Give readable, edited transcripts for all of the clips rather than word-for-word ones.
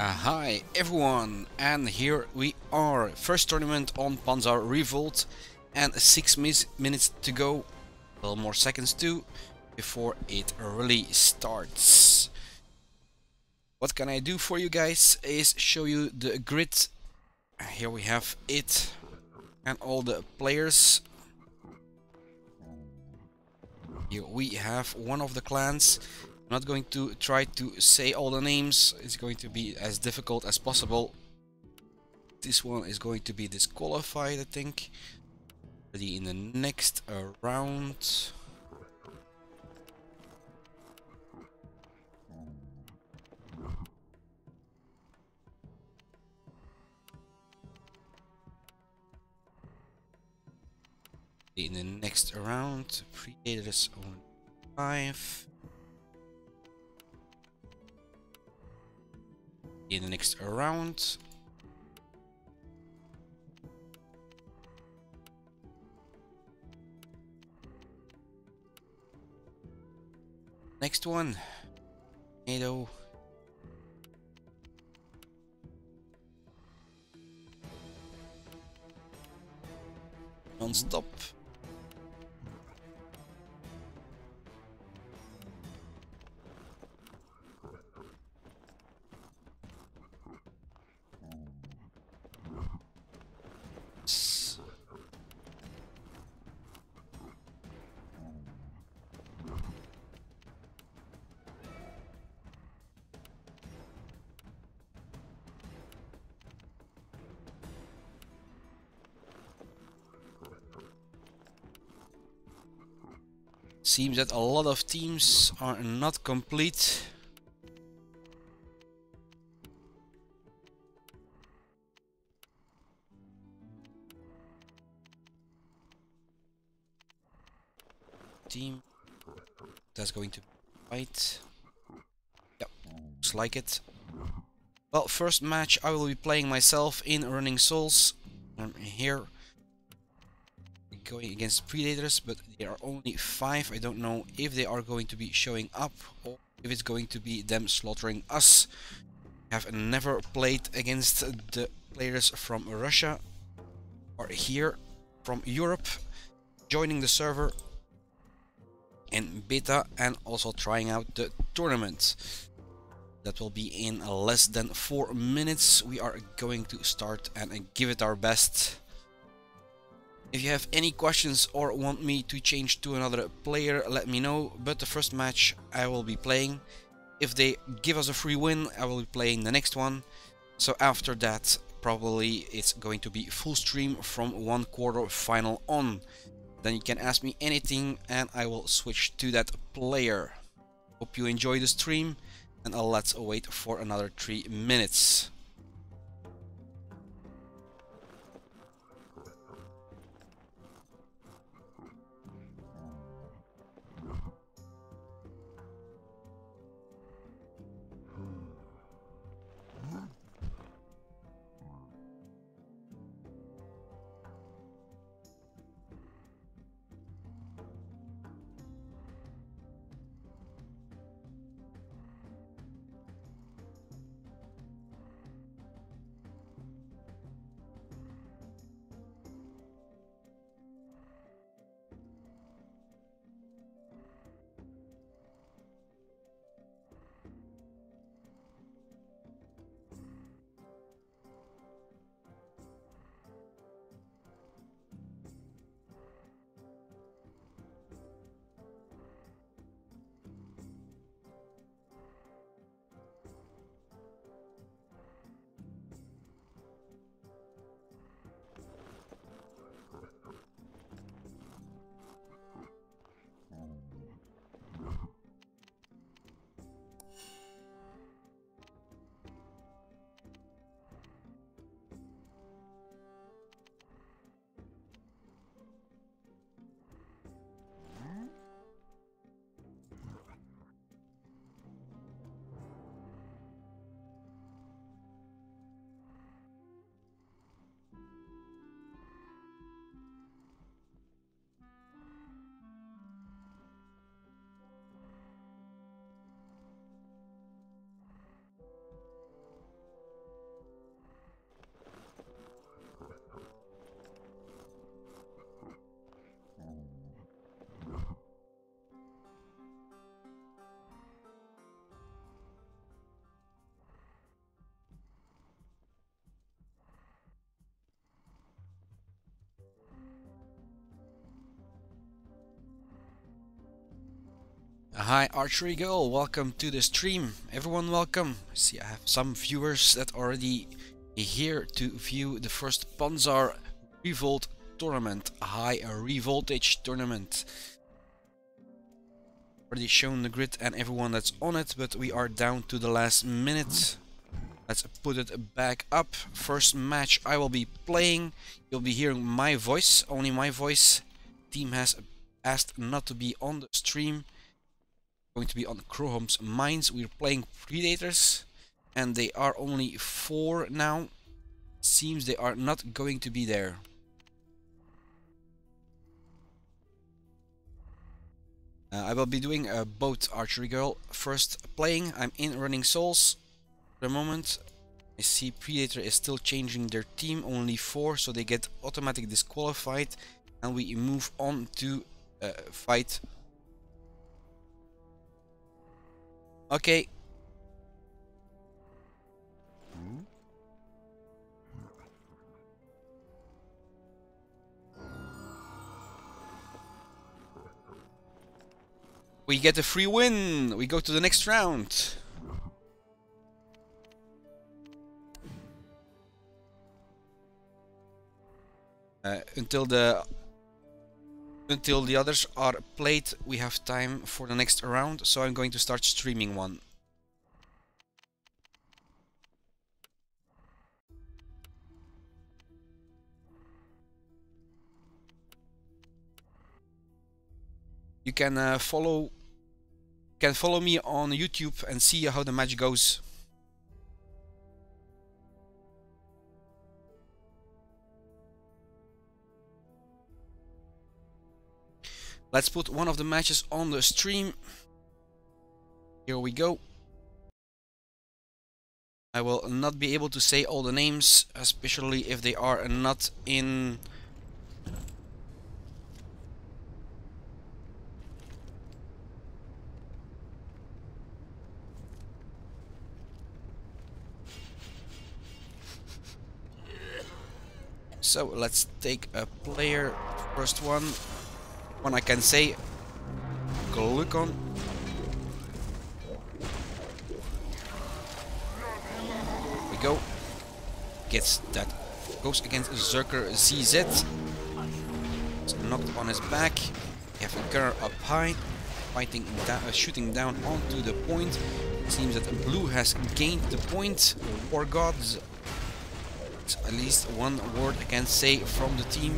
Hi everyone, and here we are, first tournament on Panzar reVOLT, and 6 minutes to go, a little more seconds too, before it really starts. What can I do for you guys is show you the grid. Here we have it, and all the players. Here we have one of the clans. I'm not going to try to say all the names, it's going to be as difficult as possible. This one is going to be disqualified, I think. Ready in the next round. In the next round, Predators on 5. In the next round. Next one, NATO. Non-stop. Seems that a lot of teams are not complete. Team that's going to fight. Yep, looks like it. Well, first match I will be playing myself in Running Souls. I'm here going against Predators, but there are only 5. I don't know if they are going to be showing up or if it's going to be them slaughtering us. I have never played against the players from Russia or here from Europe, joining the server in beta and also trying out the tournament. That will be in less than 4 minutes. We are going to start and give it our best. If you have any questions or want me to change to another player, let me know. But the first match I will be playing. If they give us a free win, I will be playing the next one. So after that, probably it's going to be full stream from 1/4 final on. Then you can ask me anything and I will switch to that player. Hope you enjoy the stream, and let's wait for another 3 minutes. Hi Archery Girl, welcome to the stream. Everyone welcome. I see I have some viewers that already here to view the first Panzar revolt tournament, a high revoltage tournament. Already shown the grid and everyone that's on it, but we are down to the last minute. Let's put it back up. First match I will be playing. You'll be hearing my voice, only my voice. Team has asked not to be on the stream. Going to be on Crowham's Mines. We're playing Predators and they are only 4 now. Seems they are not going to be there. I will be doing both Archery Girl. First playing, I'm in Running Souls for the moment. I see Predator is still changing their team, only 4, so they get automatically disqualified and we move on to fight. Okay. We get a free win. We go to the next round. Until the others are played, we have time for the next round, so I'm going to start streaming one. You can follow me on YouTube and see how the match goes. Let's put one of the matches on the stream. Here we go. I will not be able to say all the names, especially if they are not in... So let's take a player. First one I can say, Glukon. We go. Gets that. Goes against Zerker ZZ. It's knocked on his back. We have a gunner up high, fighting down, shooting down onto the point. It seems that blue has gained the point. War gods. At least one word I can say from the team.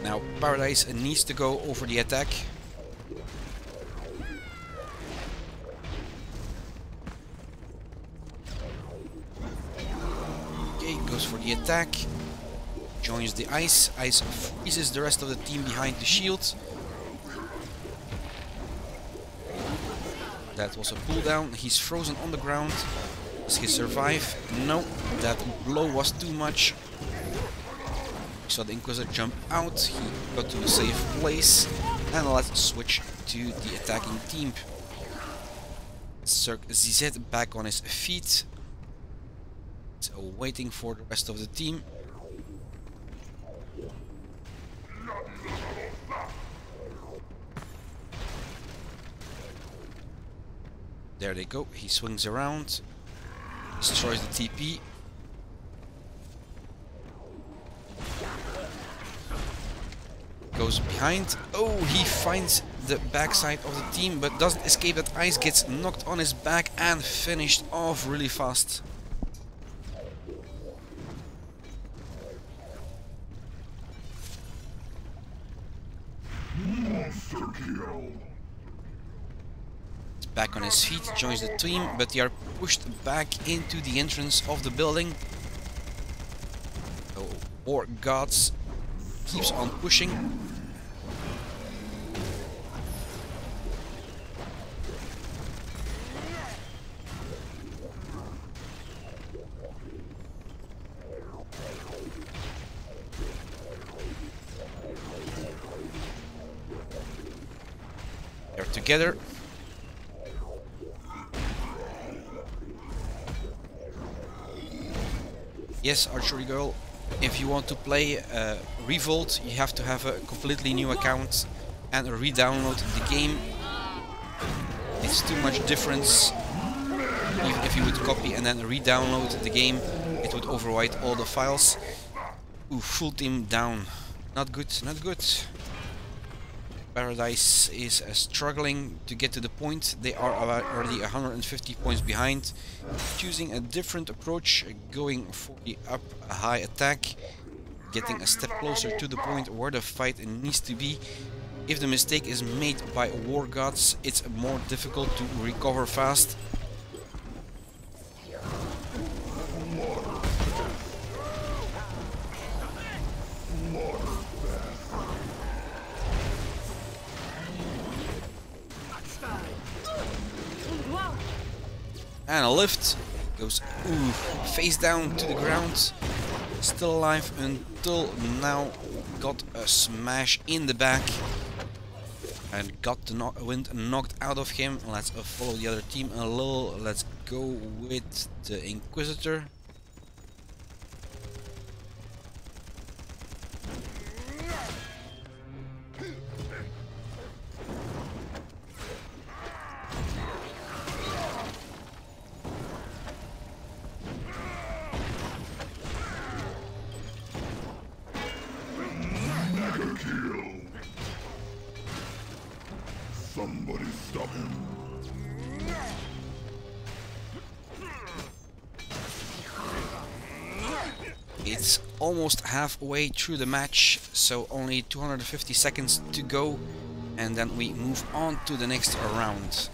Now Paradise needs to go over the attack. Okay, goes for the attack. Joins the ice. Ice freezes the rest of the team behind the shield. That was a pull down. He's frozen on the ground. Does he survive? No, that blow was too much. We saw the Inquisitor jump out. He got to a safe place. And let's switch to the attacking team. Cirque ZZ back on his feet. So waiting for the rest of the team. There they go. He swings around. Destroys the TP. Goes behind. Oh, he finds the backside of the team, but doesn't escape that ice. Gets knocked on his back and finished off really fast. Monster kill. Back on his feet, joins the team, but they are pushed back into the entrance of the building. So, War Gods keeps on pushing. They're together. Yes, Archery Girl. If you want to play Revolt, you have to have a completely new account and re-download the game. It's too much difference. Even if you would copy and then re-download the game, it would overwrite all the files. Ooh, full team down. Not good, not good. Paradise is struggling to get to the point. They are already 150 points behind. Choosing a different approach, going for the up high attack, getting a step closer to the point where the fight needs to be. If the mistake is made by War Gods, it's more difficult to recover fast. And a lift goes face down to the ground, still alive until now. Got a smash in the back and got the wind knocked out of him. Let's follow the other team a little. Let's go with the Inquisitor. Somebody stop him. It's almost halfway through the match, so only 250 seconds to go, and then we move on to the next round.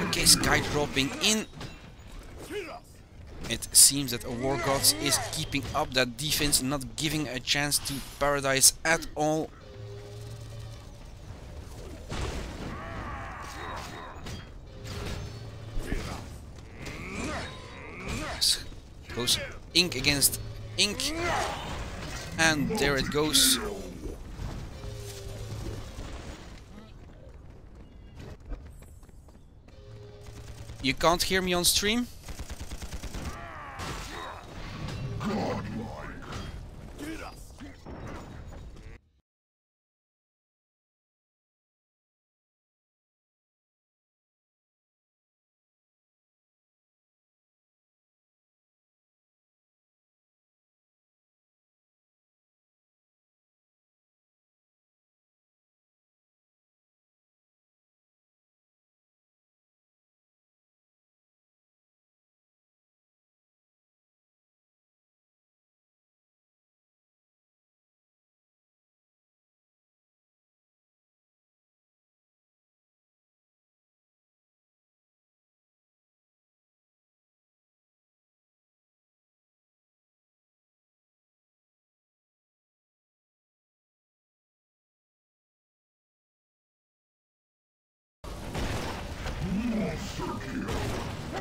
Okay, Sky dropping in. It seems that War Gods is keeping up that defense, not giving a chance to Paradise at all. Goes ink against ink, and there it goes. You can't hear me on stream?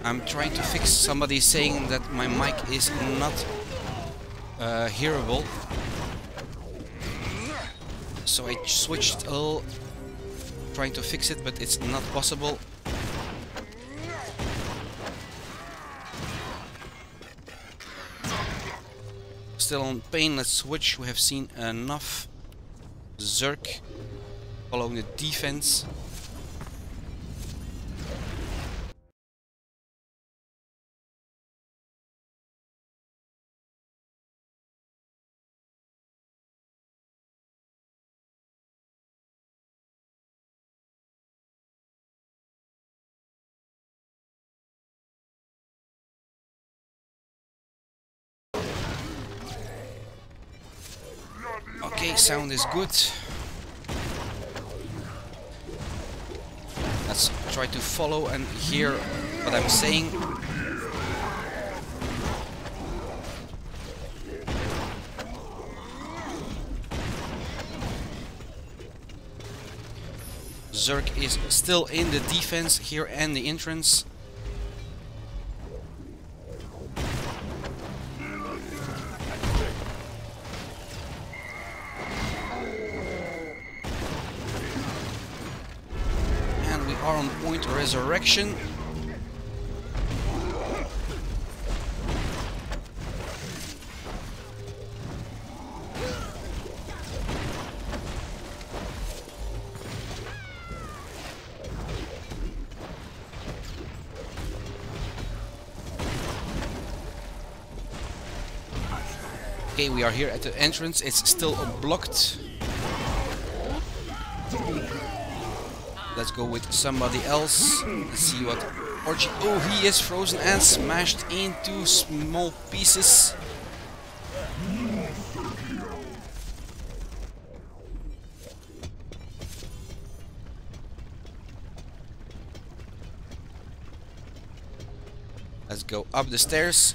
I'm trying to fix somebody saying that my mic is not hearable. So I switched a little, trying to fix it, but it's not possible. Still on pain, let's switch. We have seen enough. Zerk following the defense. Okay, sound is good. Let's try to follow and hear what I'm saying. Zerk is still in the defense here and the entrance. Are on point resurrection. Okay, we are here at the entrance. It's still blocked. Let's go with somebody else. Let's see what Orgy. Oh, he is frozen and smashed into small pieces. Let's go up the stairs.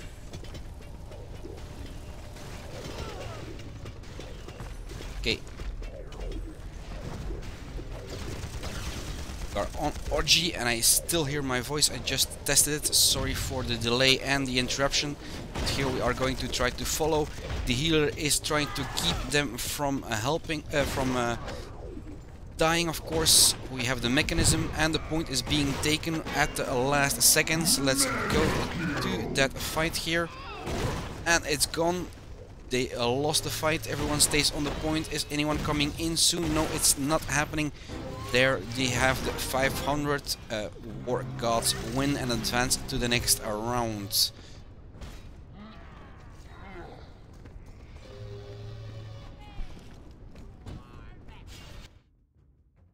Okay. We are on Orgy and I still hear my voice. I just tested it. Sorry for the delay and the interruption. But here we are going to try to follow. The healer is trying to keep them from dying, of course. We have the mechanism and the point is being taken at the last seconds. Let's go to that fight here. And it's gone. They lost the fight. Everyone stays on the point. Is anyone coming in soon? No, it's not happening. There they have the 500 War Gods win and advance to the next round.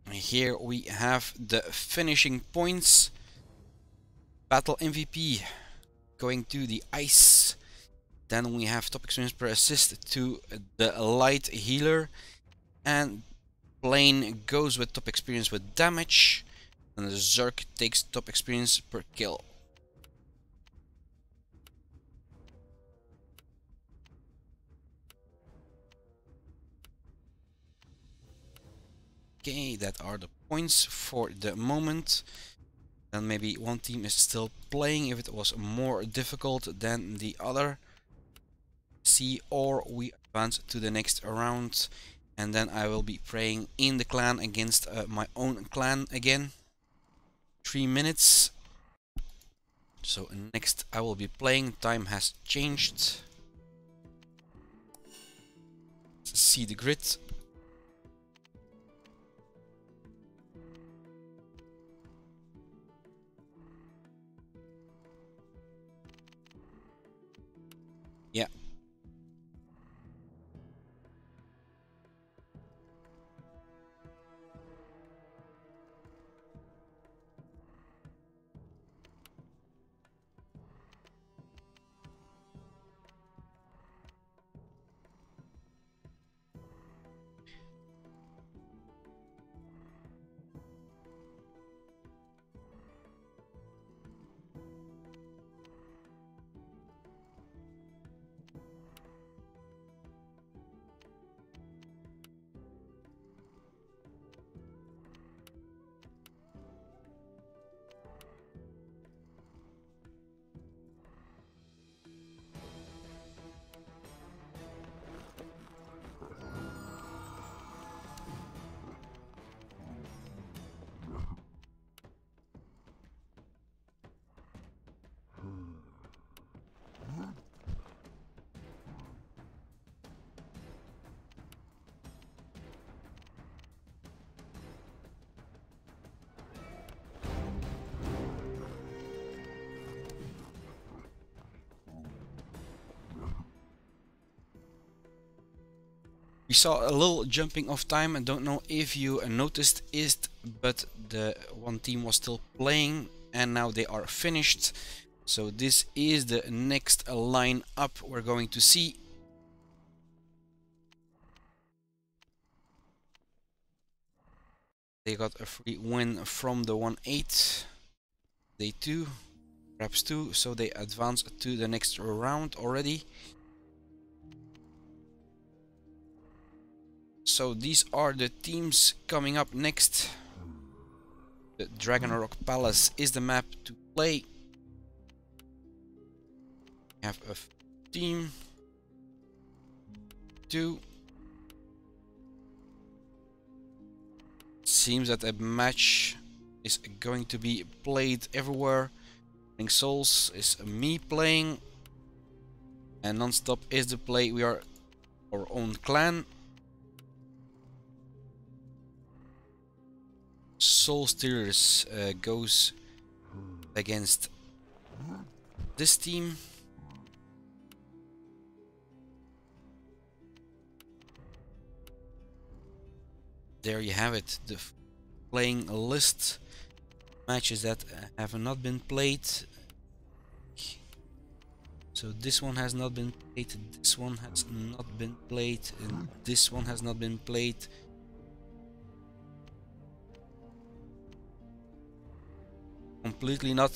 Here we have the finishing points. Battle MVP going to the ice. Then we have top experience per assist to the light healer. And Plane goes with top experience with damage. And the Zerg takes top experience per kill. Okay, that are the points for the moment. Then maybe one team is still playing if it was more difficult than the other. See, or we advance to the next round. And then I will be playing in the clan against my own clan again. 3 minutes. So next I will be playing. Time has changed. Let's see the grid. Yeah. We saw a little jumping of time. I don't know if you noticed it, but the one team was still playing and now they are finished. So this is the next line up we're going to see. They got a free win from the 1-8. They 2, perhaps 2, so they advance to the next round already. So these are the teams coming up next. The Dragon Rock Palace is the map to play. We have a team 2. Seems that a match is going to be played everywhere. Souls is me playing, and non-stop is the play. We are our own clan. Soul Stealers goes against this team. there you have it. The playing list. Matches that have not been played. So this one has not been played, this one has not been played, and this one has not been played. Completely not.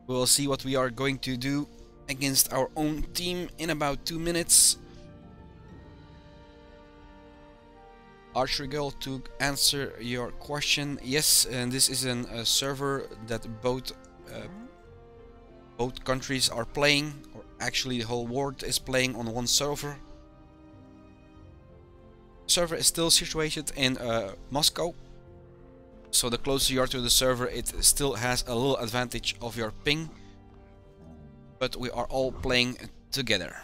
We'll see what we are going to do against our own team in about 2 minutes. Archery Girl, to answer your question, yes, and this is a server that both countries are playing, or actually the whole world is playing on one server. The server is still situated in Moscow, so the closer you are to the server, it still has a little advantage of your ping, but we are all playing together.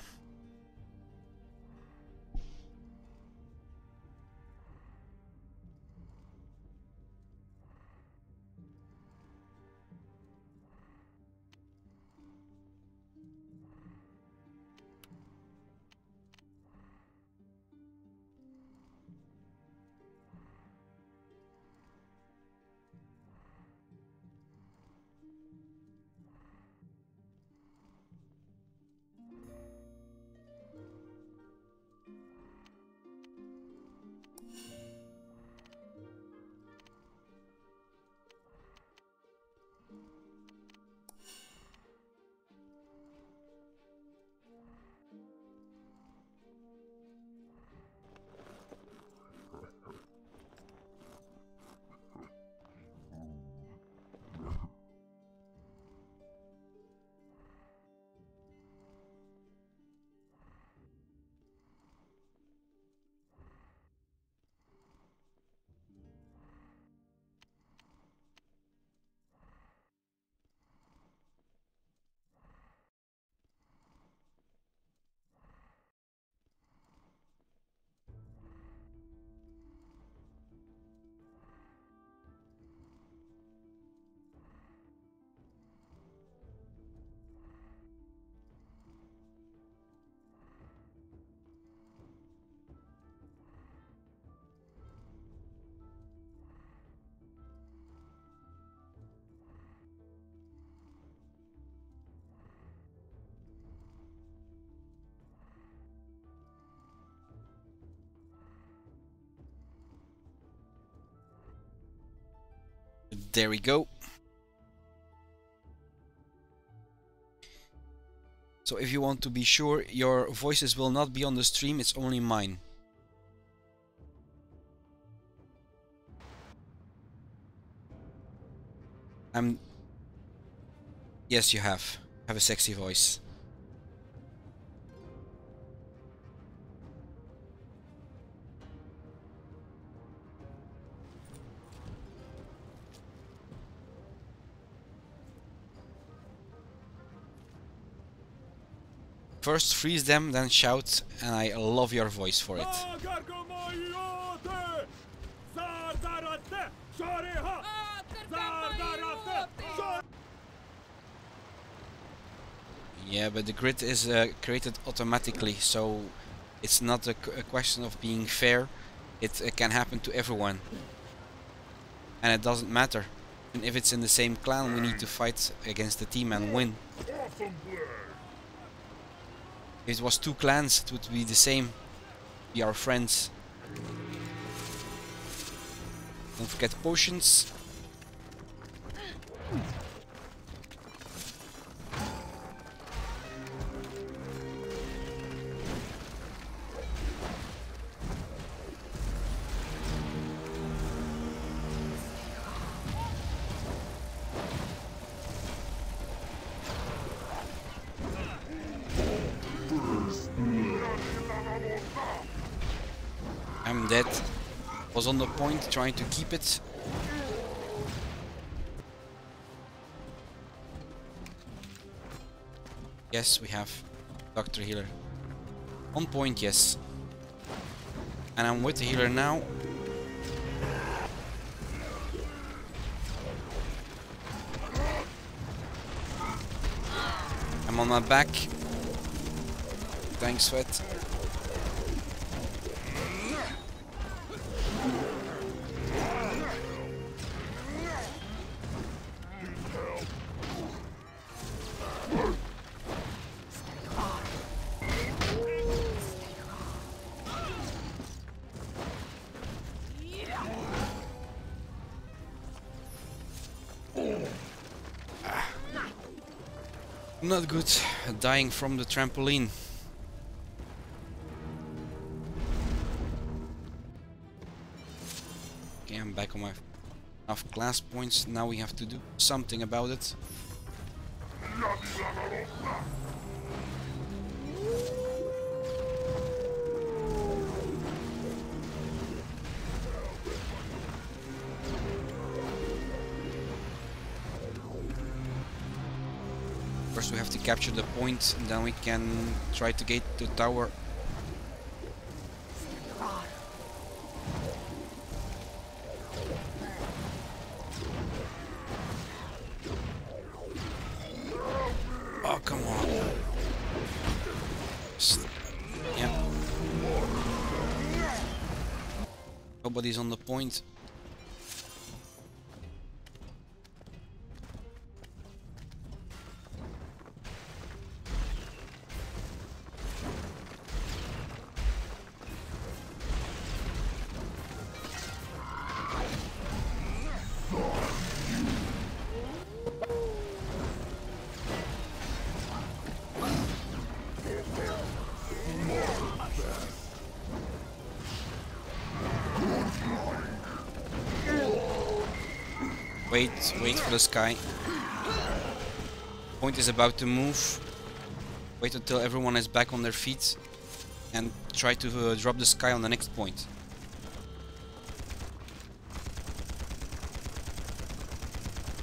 There we go. So if you want to be sure your voices will not be on the stream, it's only mine. Yes, you have a sexy voice. First freeze them, then shout, and I love your voice for it. Yeah, but the grid is created automatically, so it's not a question of being fair. It can happen to everyone. And it doesn't matter. And if it's in the same clan, we need to fight against the team and win. If it was 2 clans, it would be the same. We are friends. Don't forget potions. I'm dead. Was on the point trying to keep it. Yes, we have Dr. Healer. On point, yes. And I'm with the healer now. I'm on my back. Thanks, Sweat. Not good. Dying from the trampoline. Okay, I'm back on my enough class points. Now we have to do something about it. First we have to capture the point, and then we can try to get the tower. Oh, come on. Yeah. Nobody's on the point. Wait for the sky. Point is about to move. Wait until everyone is back on their feet and try to drop the sky on the next point.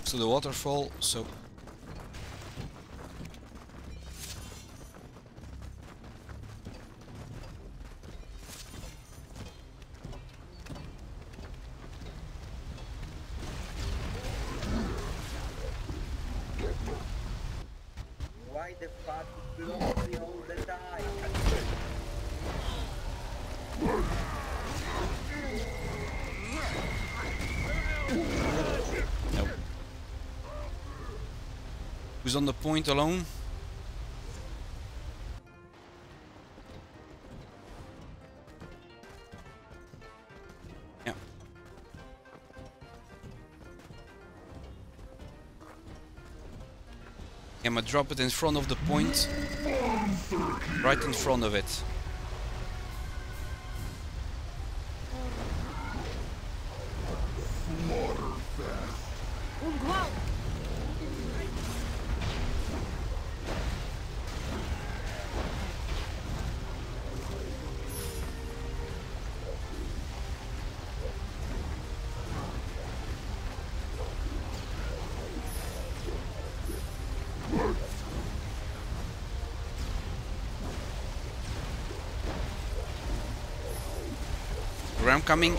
So the waterfall, so why the fuck block me all the time? no. Who's on the point alone? Yeah. I'm gonna drop it in front of the point. Right in front of it. Ram coming.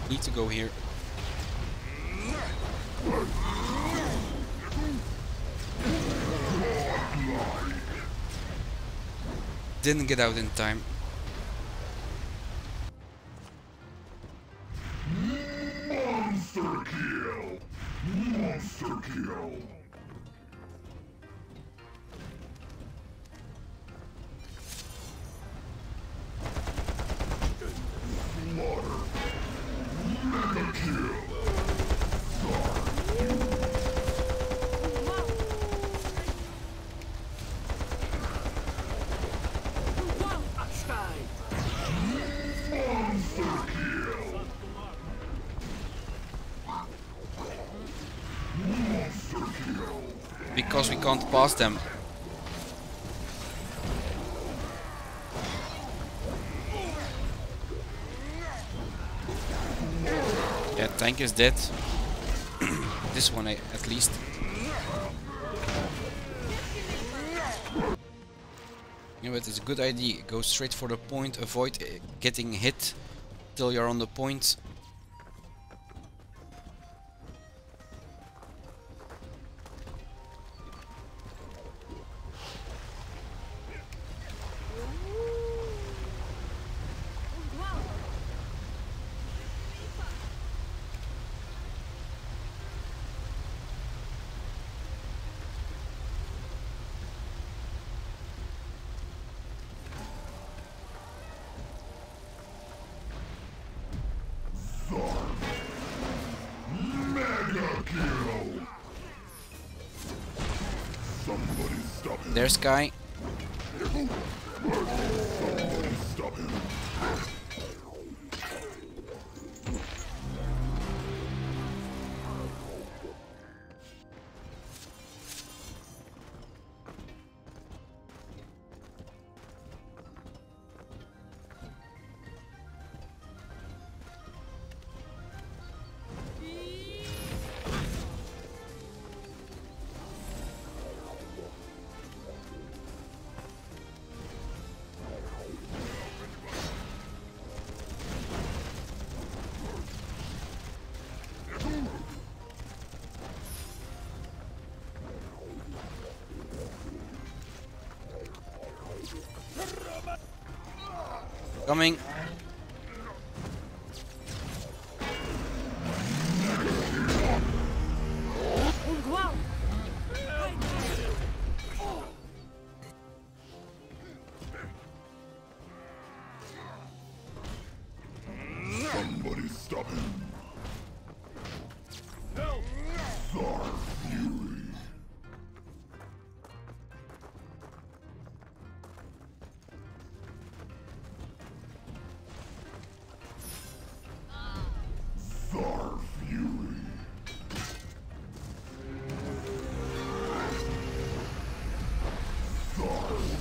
Need to go here. Didn't get out in time. Monster kill! Monster kill! Slaughter! Mega kill! Because we can't pass them. Yeah, tank is dead. This one at least. You know what, it's a good idea. Go straight for the point, avoid getting hit till you're on the point. There's Sky. Stop him. Coming. Somebody stop him. Thar Fury. Thar Fury. Godlike.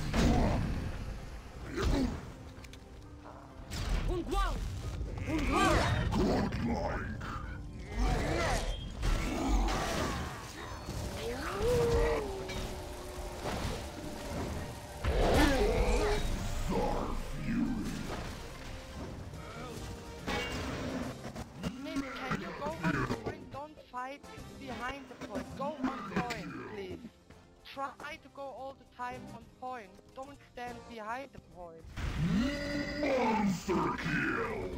Thar Fury. Nick, can you go on point? Don't fight behind the point. Go on point, please. Try to go all the time on point. Don't stand behind the point. Monster kill.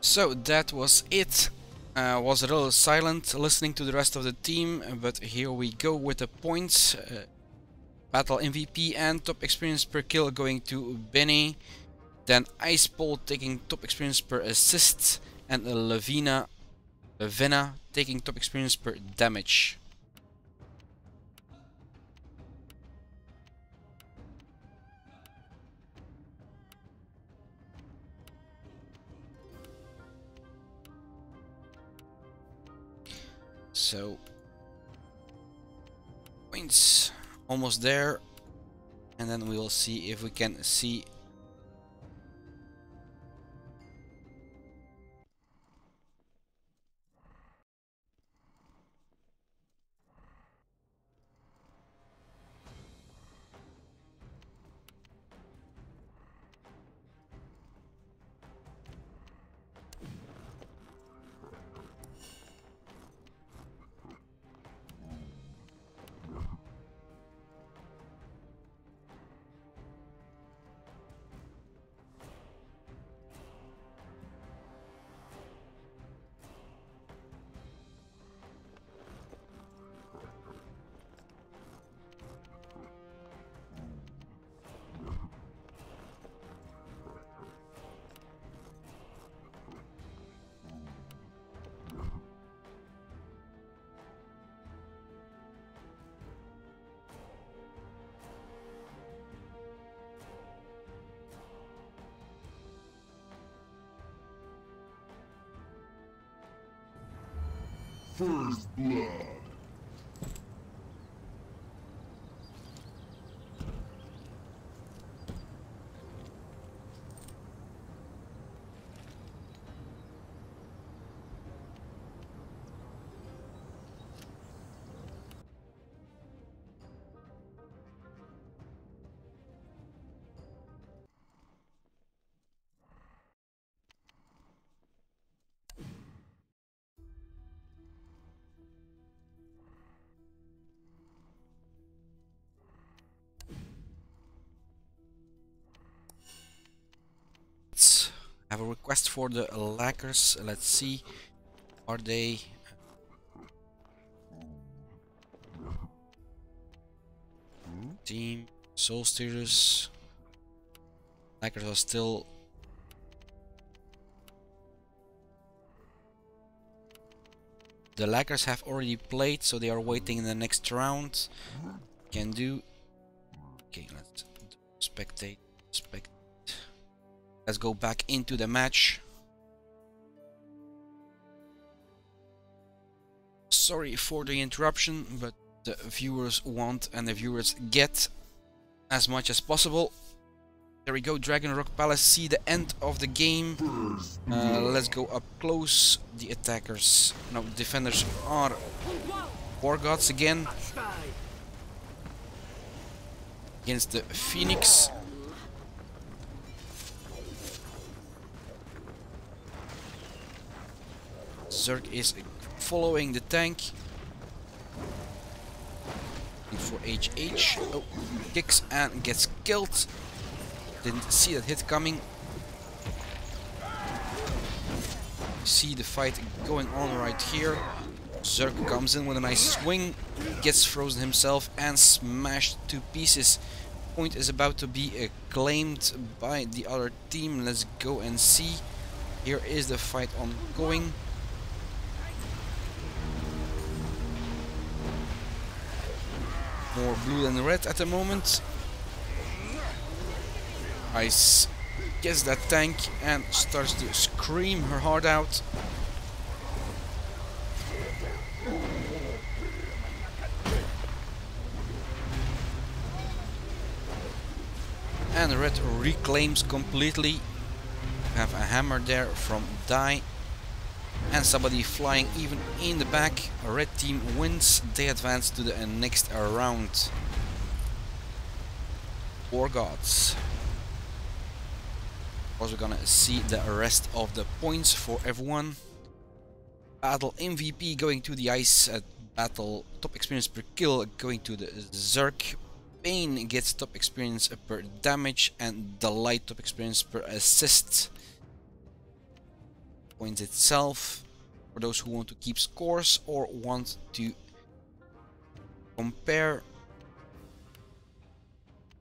So that was it. Was a little silent listening to the rest of the team, but here we go with the points. Battle MVP and top experience per kill going to Benny. Then Ice Ball taking top experience per assist, and Levina taking top experience per damage. So points almost there, and then we will see if we can see First blood. Have a request for the lacquers. Let's see. Are they... Team Soul Stealers. Lacquers are still... The lacquers have already played, so they are waiting in the next round. Can do. Okay, let's spectate. Let's go back into the match. Sorry for the interruption, but the viewers want and the viewers get as much as possible. There we go, Dragon Rock Palace, see the end of the game. Let's go up close. The attackers, no, defenders are War Gods again. Against the Phoenix. Zerg is following the tank. For HH. Oh, kicks and gets killed. Didn't see that hit coming. See the fight going on right here. Zerg comes in with a nice swing, gets frozen himself and smashed to pieces. Point is about to be claimed by the other team. Let's go and see. Here is the fight ongoing. More blue than red at the moment. Ice gets that tank and starts to scream her heart out. And red reclaims completely. Have a hammer there from Die. And somebody flying even in the back. Red team wins. They advance to the next round. War Gods. Of course, we're gonna see the rest of the points for everyone. Battle MVP going to the ice. Battle top experience per kill going to the Zerg. Pain gets top experience per damage, and the light top experience per assist. Points itself, for those who want to keep scores or want to compare,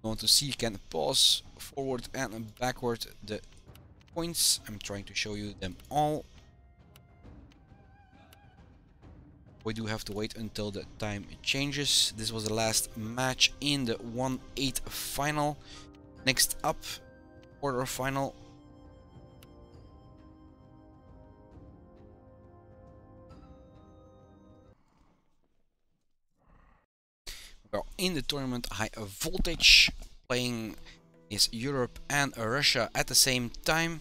want to see, you can pause forward and backward the points. I'm trying to show you them all. We do have to wait until the time changes. This was the last match in the 1-8 final. Next up, quarter final. Well, in the tournament, high voltage, playing is Europe and Russia at the same time.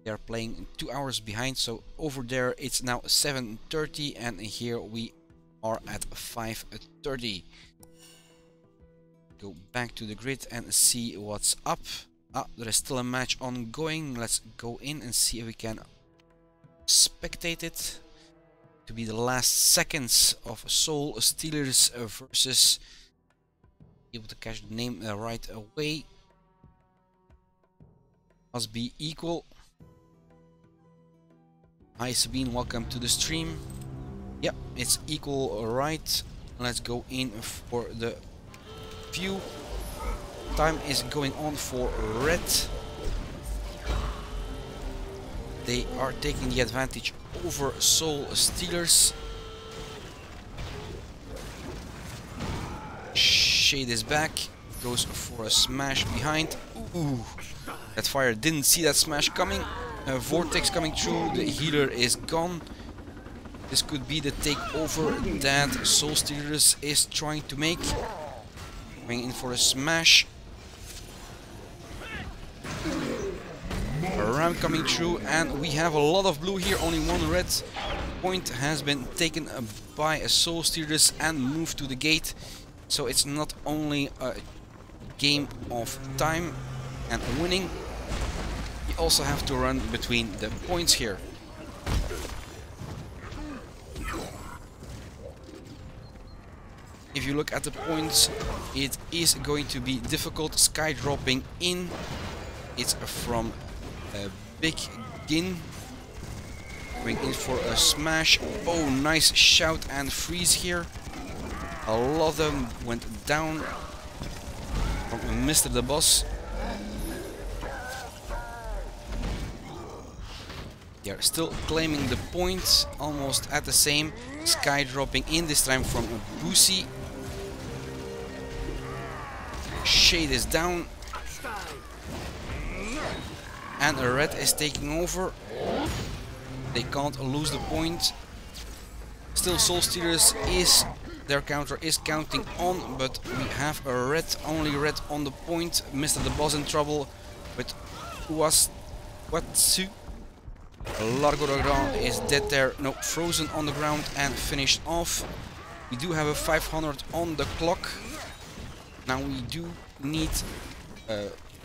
They are playing 2 hours behind, so over there it's now 7:30 and here we are at 5:30. Go back to the grid and see what's up. There is still a match ongoing. Let's go in and see if we can spectate it. To be the last seconds of Soul Stealers versus, able to catch the name right away. Must be equal. Hi Sabine, welcome to the stream. Yep, it's equal, right. Let's go in for the view. Time is going on for red. They are taking the advantage over Soul Stealers. Shade is back, goes for a smash behind. Ooh, that fire didn't see that smash coming. A vortex coming through, the healer is gone. This could be the takeover that Soul Stealers is trying to make. Going in for a smash. A ram coming through, and we have a lot of blue here, only one red. Point has been taken by a Soul Stealers and moved to the gate. So it's not only a game of time and winning, you also have to run between the points here. If you look at the points, it is going to be difficult. Sky dropping in, it's from Big Gin going in for a smash. Oh, nice shout and freeze here. A lot of them went down from Mr. the Boss. They are still claiming the points, almost at the same. Sky dropping in, this time from Boosie. Shade is down. And Red is taking over. They can't lose the point. Still Soul Stealers is, their counter is counting on, but we have a Red, only Red on the point. Mr. the Boss in trouble with Watsu. Largo de Grand is dead there, no, frozen on the ground and finished off. We do have a 500 on the clock. Now we do need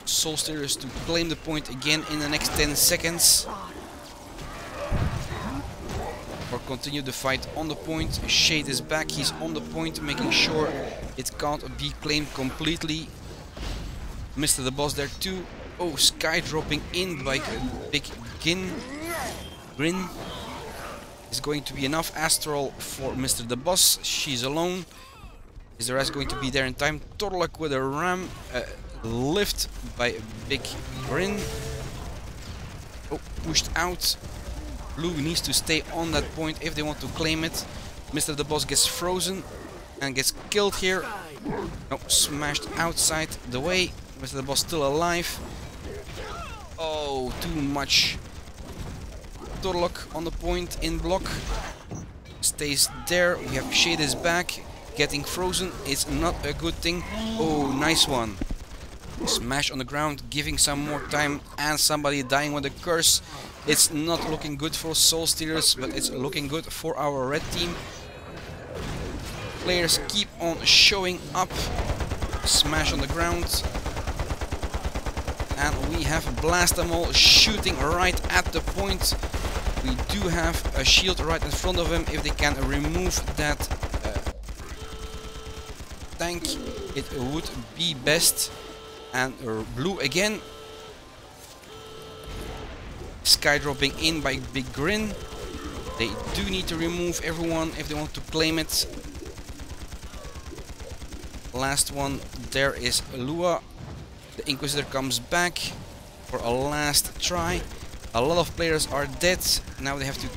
Soul Stealers to claim the point again in the next 10 seconds. Or continue the fight on the point. Shade is back, he's on the point, making sure it can't be claimed completely. Mr. the Boss there too. Oh, Sky dropping in by Big Grin is going to be enough. Astral for Mr. the Boss. She's alone. Is the rest going to be there in time? Torlok with a ram. Lift by Big Grin. Oh, pushed out. Blue needs to stay on that point if they want to claim it. Mr. the Boss gets frozen and gets killed here. No, smashed outside the way. Mr. the Boss still alive. Oh, too much. Torlok on the point in block. Stays there. We have Shade is back. Getting frozen. It's not a good thing. Oh, nice one. Smash on the ground. Giving some more time. And somebody dying with a curse. It's not looking good for Soul Stealers, but it's looking good for our red team. Players keep on showing up. Smash on the ground. And we have Blast them all shooting right at the point. We do have a shield right in front of him. If they can remove that tank, it would be best. And Blue again. Sky dropping in by Big Grin. They do need to remove everyone if they want to claim it. Last one there is Lua. The Inquisitor comes back for a last try. A lot of players are dead. Now they have to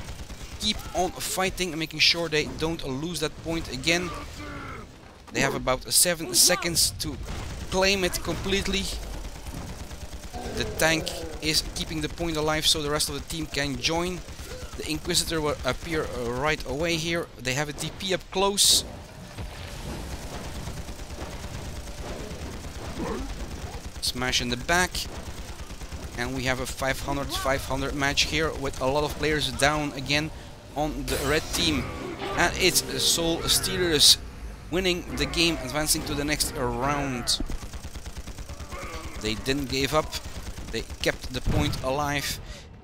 keep on fighting and making sure they don't lose that point again. They have about 7 seconds to claim it completely. The tank is keeping the point alive so the rest of the team can join. The Inquisitor will appear right away here. They have a TP up close. Smash in the back. And we have a 500-500 match here with a lot of players down again on the red team. And it's Soul Stealers winning the game, advancing to the next round. They didn't give up. They kept the point alive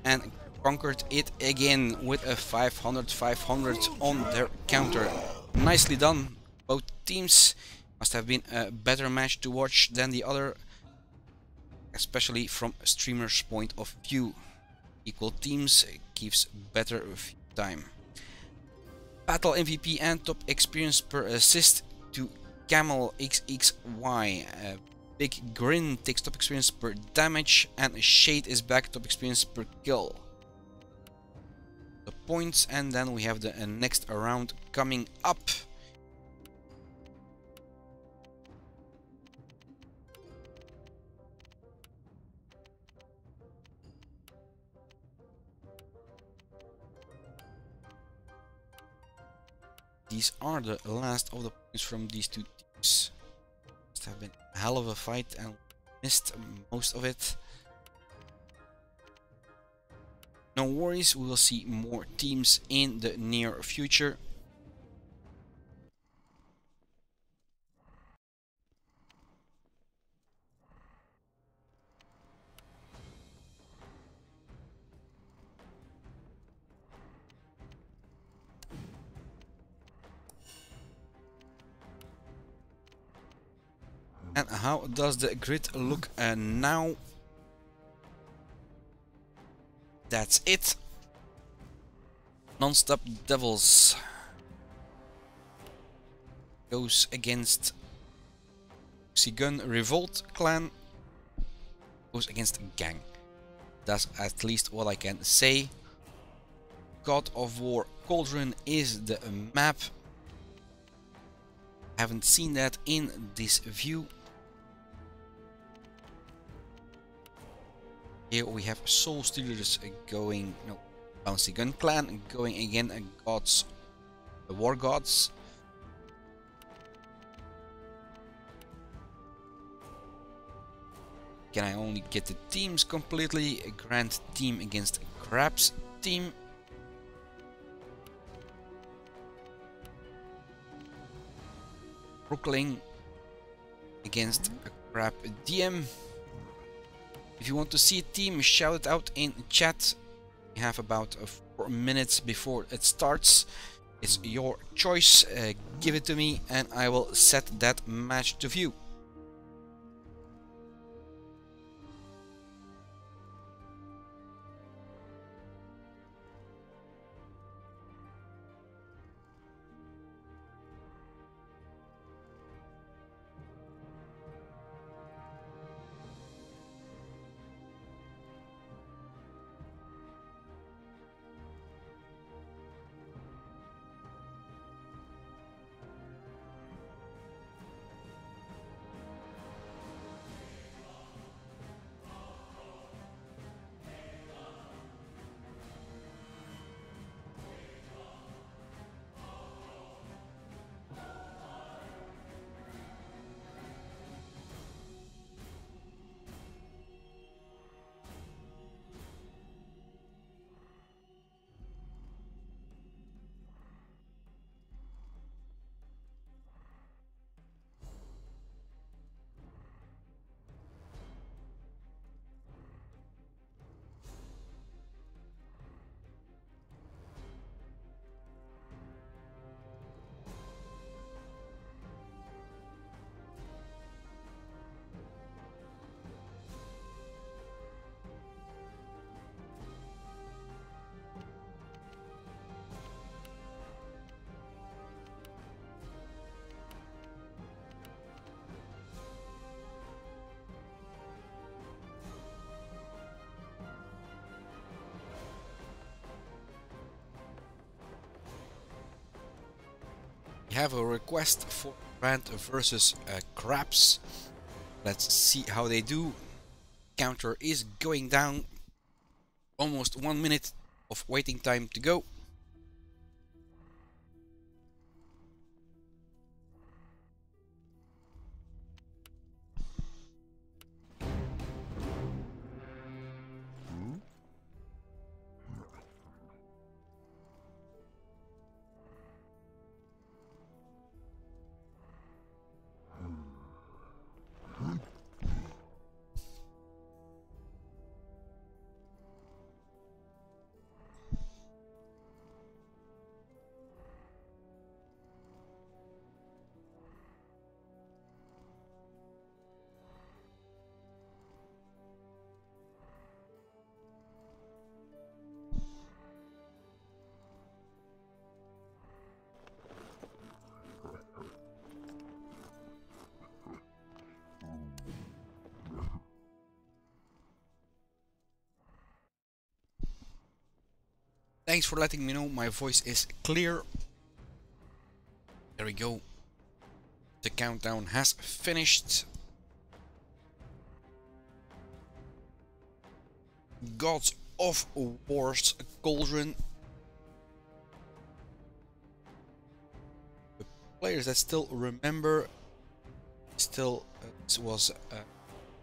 and conquered it again with a 500-500 on their counter. Nicely done, both teams. Must have been a better match to watch than the other, especially from a streamer's point of view. Equal teams gives better view time. Battle MVP and top experience per assist to Camel XXY. Big Grin takes top experience per damage, and Shade is back top experience per kill. The points, and then we have the next round coming up. These are the last of the points from these two teams. Must have been a hell of a fight and missed most of it. No worries, we will see more teams in the near future. And how does the grid look now? That's it. Non-stop Devils goes against Gun Revolt Clan, goes against Gang. That's at least what I can say. God of War Cauldron is the map. Haven't seen that in this view. Here we have Soul Stealers going, no, Bouncy Gun Clan going again against the War Gods. Can I only get the teams completely? A Grand team against Crab's team. Brooklyn against a Crab DM. If you want to see a team, shout it out in chat. We have about 4 minutes before it starts. It's your choice. Give it to me and I will set that match to view. We have a request for Brand versus Crabs. Let's see how they do. Counter is going down. Almost 1 minute of waiting time to go. Thanks for letting me know my voice is clear. There we go. The countdown has finished. Gods of War's Cauldron. The players that still remember, this was a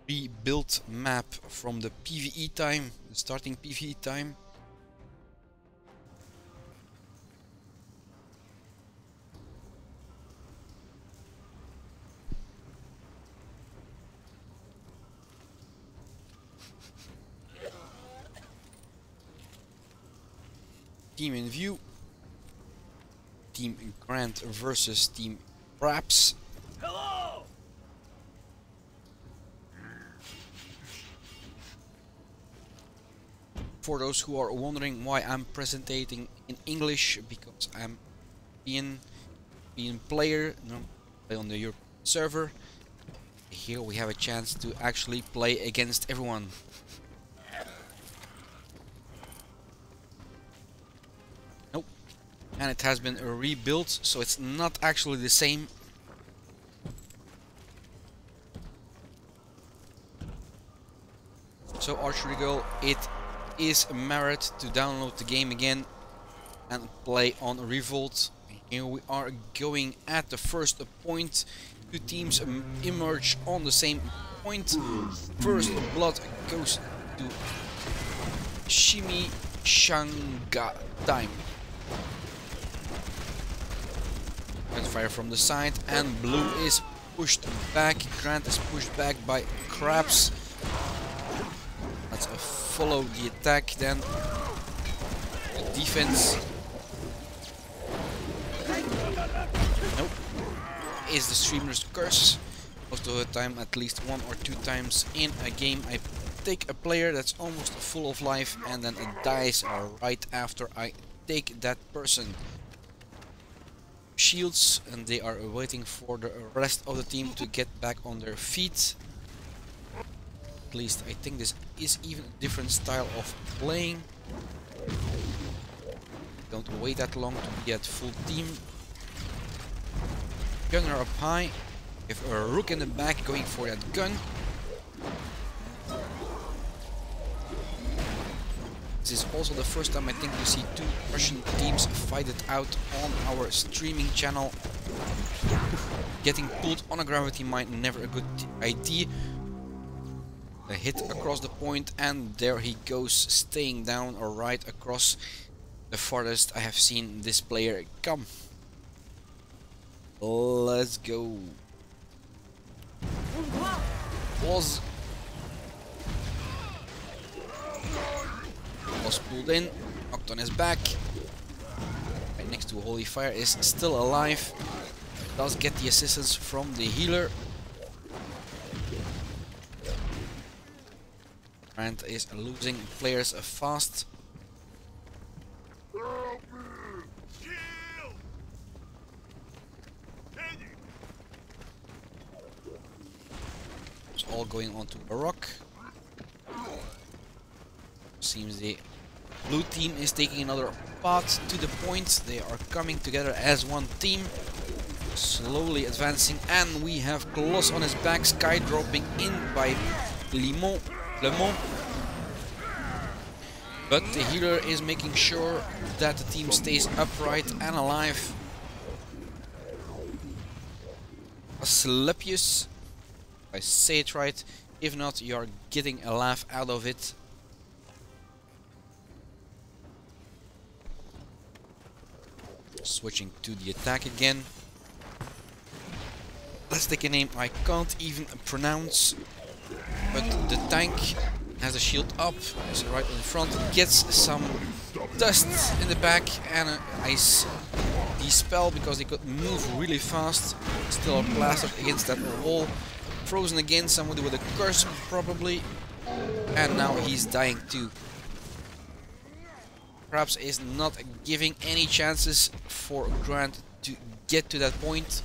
rebuilt map from the PvE time, the starting PvE time. Team in view. Team Grant versus Team Craps. Hello! For those who are wondering why I'm presenting in English, because I'm being player, no, play on the European server. Here we have a chance to actually play against everyone. Nope. And it has been rebuilt, so it's not actually the same. So Archery Girl, it is a merit to download the game again and play on reVOLT. Here we are going at the first point. Two teams emerge on the same point. First blood goes to Chimichanga time. And fire from the side, and blue is pushed back. Grant is pushed back by crabs. Let's follow the attack then. The defense. Nope. Is the streamer's curse. Most of the time, at least 1 or 2 times in a game, I take a player that's almost full of life and then it dies right after I take that person. Shields, and they are waiting for the rest of the team to get back on their feet. At least I think this is even a different style of playing. Don't wait that long to be at full team. Gunner up high. We have a rook in the back going for that gun. This is also the first time I think you see 2 Russian teams fight it out on our streaming channel. Getting pulled on a gravity mine, never a good idea. A hit across the point, and there he goes, staying down or right across the farthest I have seen this player come. Let's go. Was pulled in, knocked on his back. Right next to Holy Fire is still alive. Does get the assistance from the healer. And is losing players fast. It's all going onto a rock. Seems the blue team is taking another path to the point. They are coming together as one team, slowly advancing, and we have Coloss on his back, sky dropping in by Le Mans. But the healer is making sure that the team stays upright and alive. Asclepius, if I say it right. If not, you are getting a laugh out of it. Switching to the attack again. Let's take a name I can't even pronounce. But the tank has a shield up, is right in front, gets some dust in the back and an ice dispel because they could move really fast. Still plastered against that wall. Frozen again, somebody with a curse probably. And now he's dying too. Perhaps is not giving any chances for Grant to get to that point.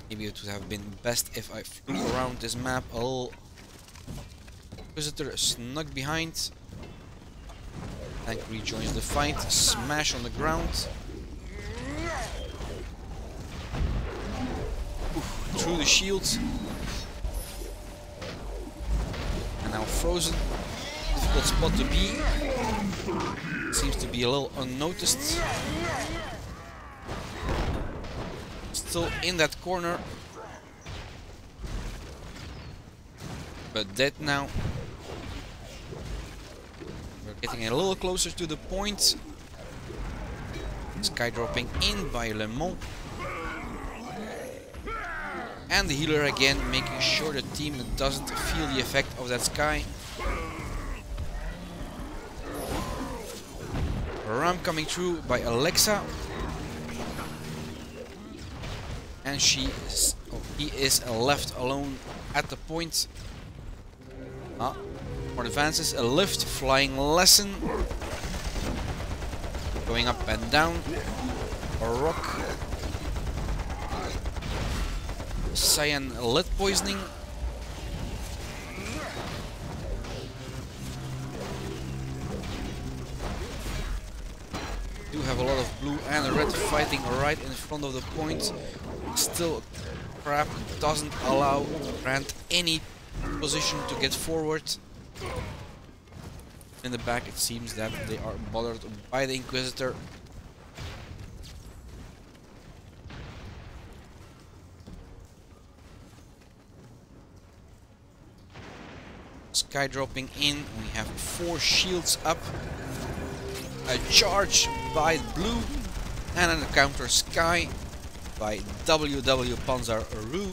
Maybe it would have been best if I flew around this map a little. Visitor snuck behind. Tank rejoins the fight. Smash on the ground. Through the shield. And now frozen. Difficult spot to be. Seems to be a little unnoticed. Still in that corner. But dead now. We're getting a little closer to the point. Sky dropping in by Le Mans. And the healer again, making sure the team doesn't feel the effect of that sky. Ram coming through by Alexa. And he is left alone at the point. More advances, a lift, flying lesson. Going up and down. A rock. Cyan lead poisoning. Do have a lot of blue and red fighting right in front of the point. Still, crap doesn't allow Grant any position to get forward. In the back, it seems that they are bothered by the Inquisitor. Sky dropping in. We have 4 shields up. A charge by blue and an counter Sky by WW Panzar Ru.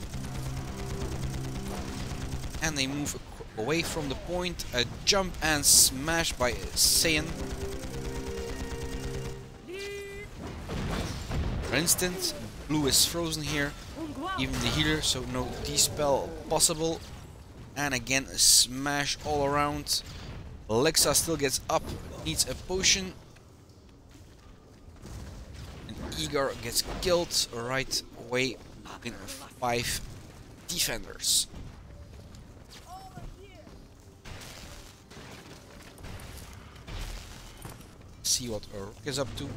And they move away from the point. A jump and smash by Saiyan. For instance, blue is frozen here. Even the healer, so no dispel possible. And again, a smash all around. Lexa still gets up, needs a potion. And Igor gets killed right away in 5 defenders. See what Rook is up to.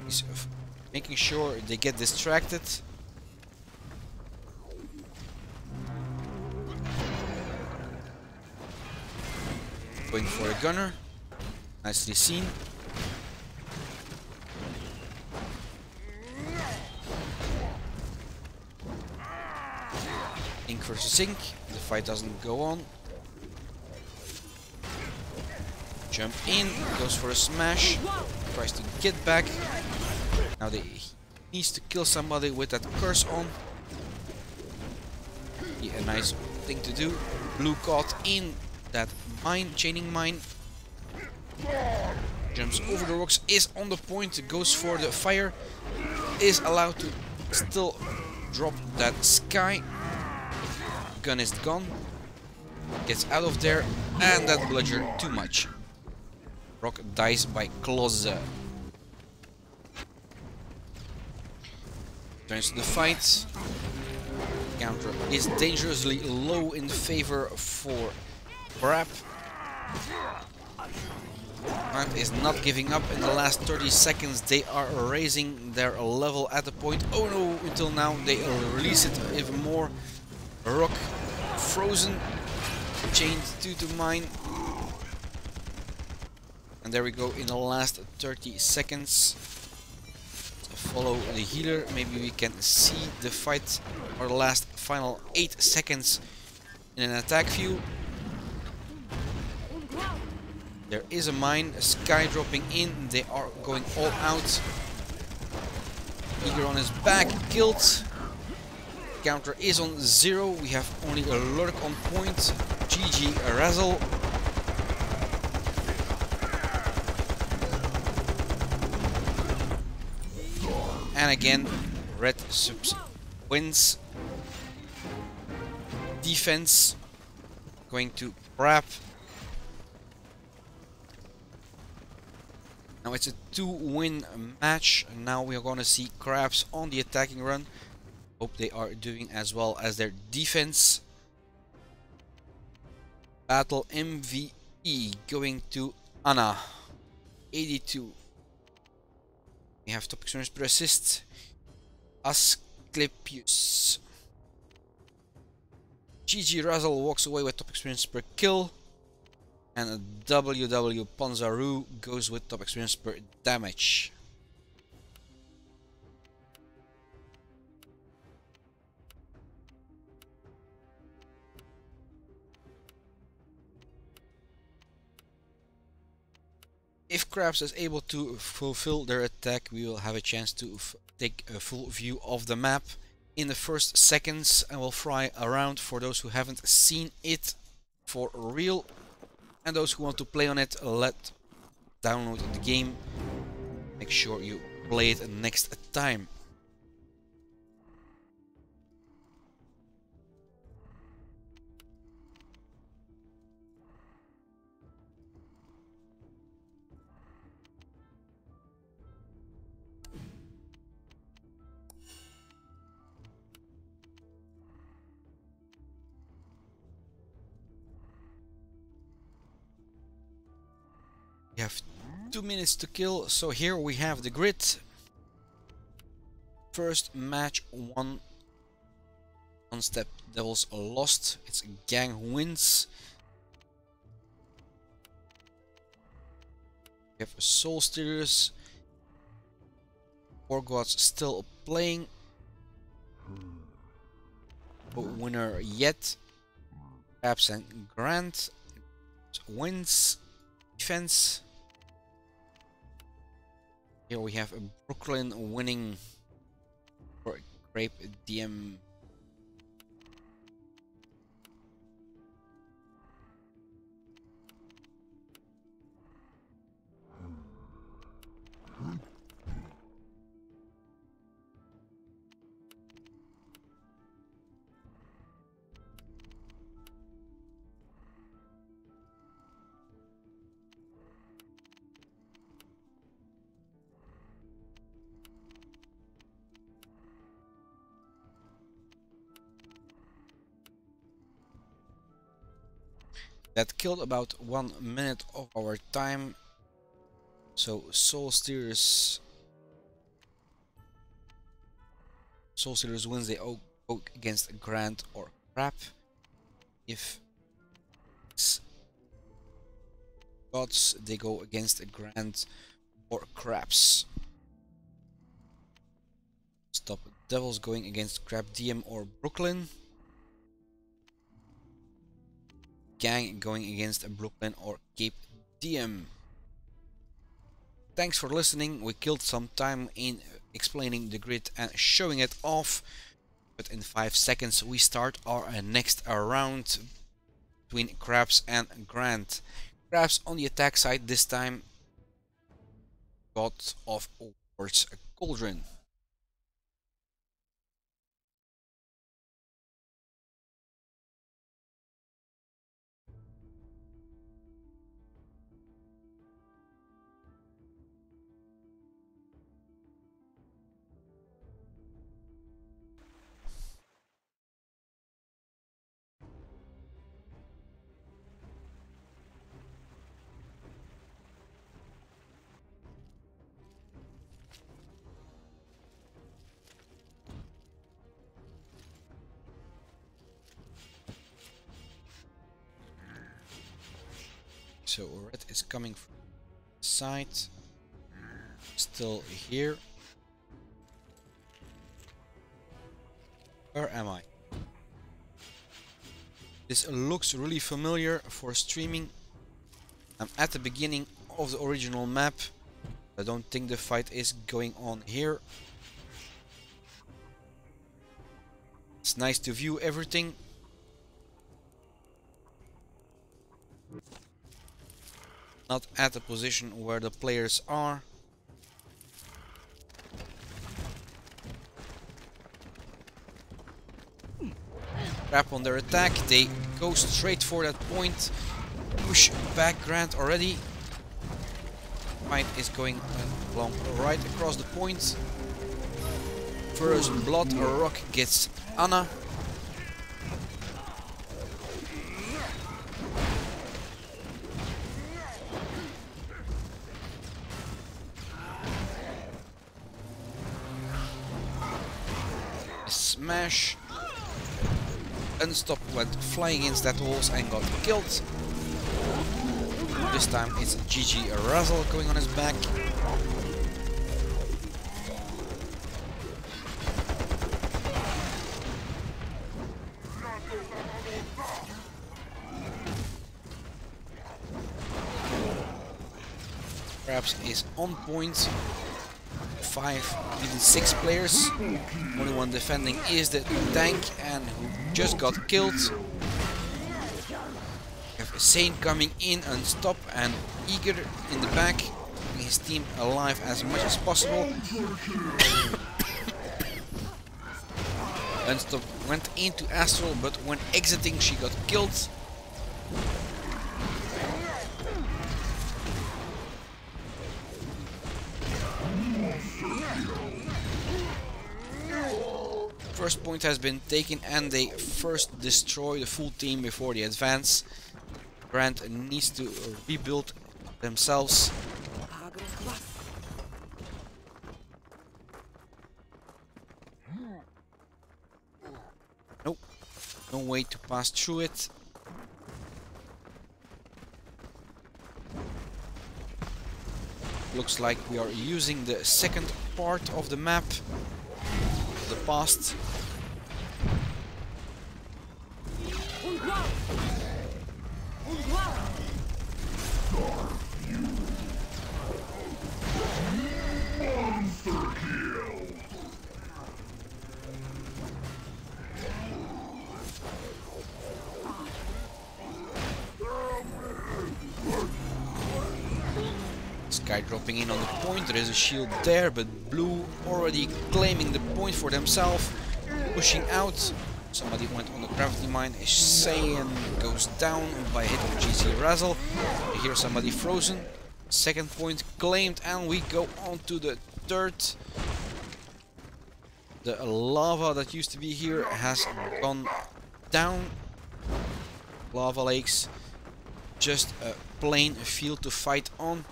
He's making sure they get distracted. Going for a gunner. Nicely seen. Ink versus Ink. The fight doesn't go on. Jump in, goes for a smash. Tries to get back. Now he needs to kill somebody with that curse on. Yeah, a nice thing to do. Blue caught in that mine, chaining mine. Jumps over the rocks, is on the point, goes for the fire. Is allowed to still drop that Sky. Gun is gone. Gets out of there, and that bludger too much. Rock dies by Klose. Turns to the fight. Counter is dangerously low in favor for Brap. Grant is not giving up in the last 30 seconds. They are raising their level at the point. Oh no, until now they release it even more. Rock frozen. Chained to mine. And there we go in the last 30 seconds. Follow the healer. Maybe we can see the fight or the last final 8 seconds in an attack view. There is a mine, a Sky dropping in. They are going all out. Eager on his back, killed. Counter is on 0. We have only a lurk on point. GG Razzle. And again, red subs wins. Defense going to Brap. Now it's a 2-win match. Now we are going to see Crabs on the attacking run. Hope they are doing as well as their defense. Battle MVE going to Anna. 82. We have top experience per assist. Asclepius. GG Razzle walks away with top experience per kill. And WW Panzaru goes with top experience per damage. If Krabs is able to fulfill their attack, we will have a chance to take a full view of the map in the first seconds, and we'll fly around for those who haven't seen it for real. And those who want to play on it, download the game. Make sure you play it next time. We have 2 minutes to kill, so here we have the grid. First match won. One step devils lost. It's gang who wins. We have Soul Stealers. 4 gods still playing. No winner yet. Perhaps and Grant wins. Defense. Here we have Brooklyn winning for Grape DM. That killed about 1 minute of our time. So Soul Stealers wins, they go against Grant or Crap. If it's gods, they go against Grant or Craps. Stop Devils going against Crap DM or Brooklyn. Gang going against Brooklyn or Cape DM. Thanks for listening. We killed some time in explaining the grid and showing it off, but in 5 seconds we start our next round between Krabs and Grant. Krabs on the attack side this time. God of Wars Cauldron. So red is coming from the side, still here. Where am I? This looks really familiar for streaming. I'm at the beginning of the original map. I don't think the fight is going on here. It's nice to view everything. Not at the position where the players are. Crap on their attack, they go straight for that point. Push back Grant already. Fight is going along right across the point. First blood, a rock gets Anna. Smash. Unstop went flying against that walls and got killed. This time it's GG Razzle going on his back. Perhaps is on point. 5, even 6 players. Only one defending is the tank and who just got killed. We have Sane coming in Unstop and Eager in the back, keeping his team alive as much as possible. Unstop went into Astral, but when exiting she got killed. First point has been taken and they first destroy the full team before they advance. Grant needs to rebuild themselves. Nope, no way to pass through it. Looks like we are using the second part of the map, the past. Monster kill. Sky dropping in on the point, there is a shield there, but blue already claiming the point for themselves, pushing out. Somebody went on the gravity mine, Saiyan goes down by hit of GC Razzle. Here somebody frozen, second point claimed, and we go on to the third. The lava that used to be here has gone down. Lava lakes, just a plain field to fight on.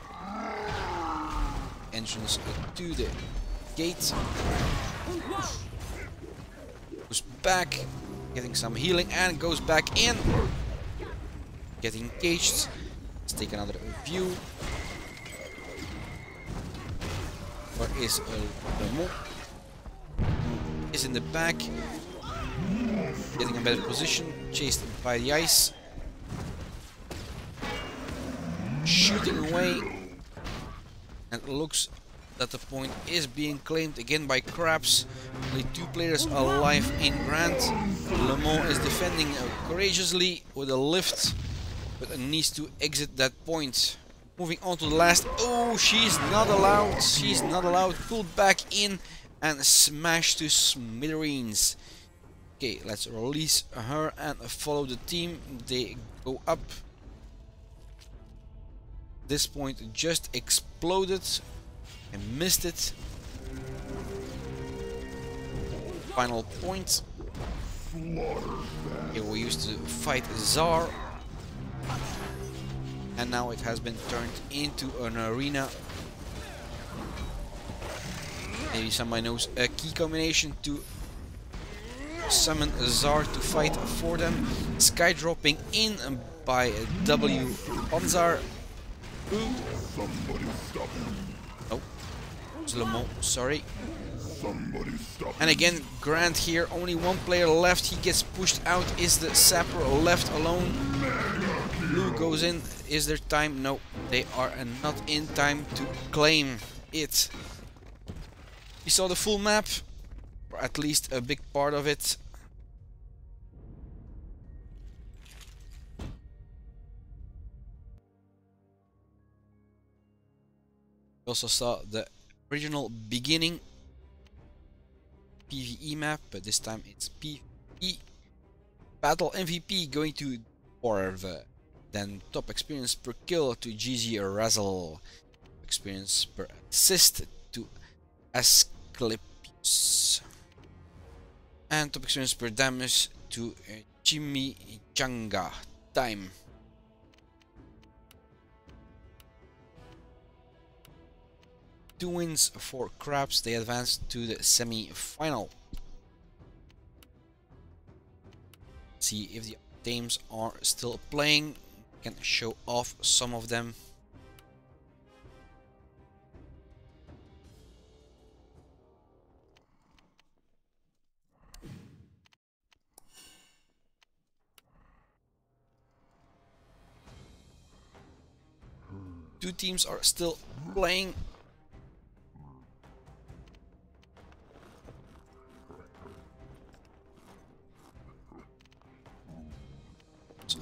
Entrance to the gate. Goes back, getting some healing, and goes back in. Getting caged. Let's take another view. Where is Lemo? Is in the back. Getting a better position. Chased by the ice. Shooting away. And it looks that the point is being claimed again by Crabs. Only 2 players alive in Grand. Lemo is defending courageously with a lift, but needs to exit that point. Moving on to the last. Oh, she's not allowed. She's not allowed. Pulled back in and smashed to smithereens. Okay, let's release her and follow the team. They go up. This point just exploded and missed it. Final point. Here we used to fight Zar, and now it has been turned into an arena. Maybe somebody knows a key combination to summon Zar to fight for them. Sky dropping in by W Panzar. Somebody stop him. Oh, Lemo, sorry. Somebody stop And him. again, Grant here, only 1 player left. He gets pushed out. Is the Sapper left alone? Blue goes in. Is there time? No, they are not in time to claim it. We saw the full map, or at least a big part of it. We also saw the original beginning PvE map, but this time it's PvE. Battle MVP going to Dwarf. Then top experience per kill to GG Razzle. Experience per assist to Asclepius. And top experience per damage to Chimichanga. Time. Two wins for Crabs, they advance to the semi-final. See if the teams are still playing. Can show off some of them. Two teams are still playing.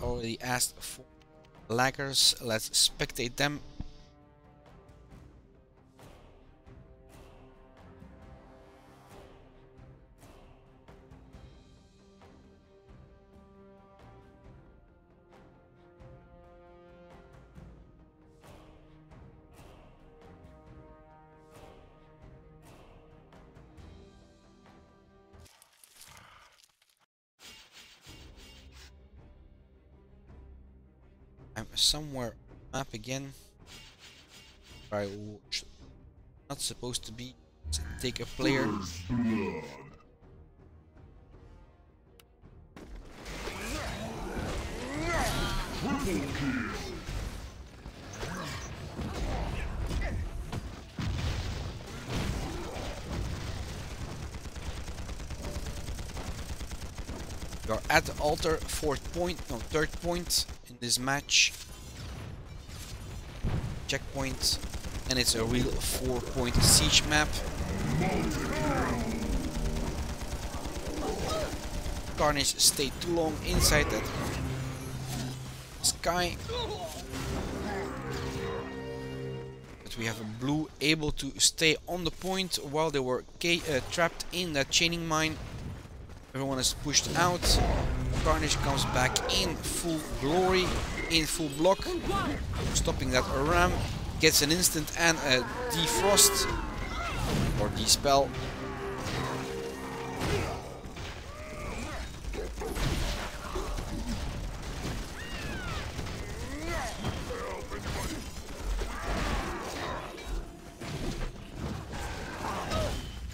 Already asked for laggers. Let's spectate them. I'm somewhere map again. I was not supposed to be. Let's take a player. First blood. Triple kill. We are at the altar, third point in this match. Checkpoint, and it's a real 4-point siege map. Carnage stayed too long inside that sky. But we have a blue able to stay on the point while they were trapped in that chaining mine. Everyone is pushed out. Carnage comes back in full glory, in full block, stopping that ram. Gets an instant and a defrost or dispel.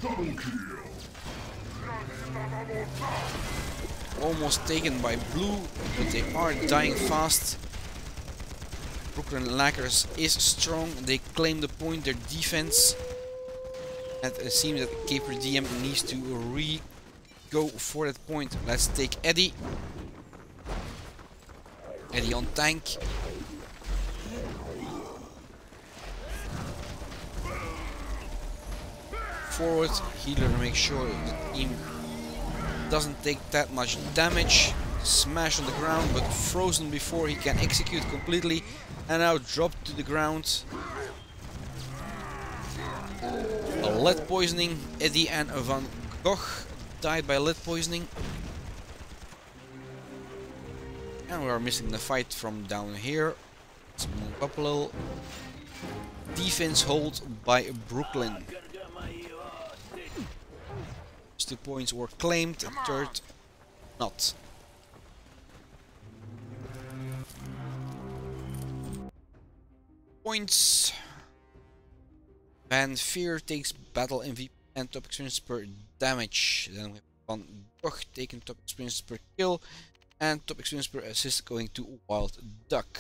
Double kill. Almost taken by blue, but they are dying fast. Brooklyn Lackers is strong, they claim the point, their defense. And it seems that Caper DM needs to go for that point. Let's take Eddie. Eddie on tank. Forward, healer to make sure the team doesn't take that much damage. Smash on the ground, but frozen before he can execute completely. And now dropped to the ground. A lead poisoning. Eddie and Van Gogh died by lead poisoning. And we are missing the fight from down here. Let's move up a little. Defense hold by Brooklyn. First 2 points were claimed, third not. Points. Van Veer takes battle MVP and top experience per damage. Then we have Van Gogh taking top experience per kill and top experience per assist going to Wild Duck.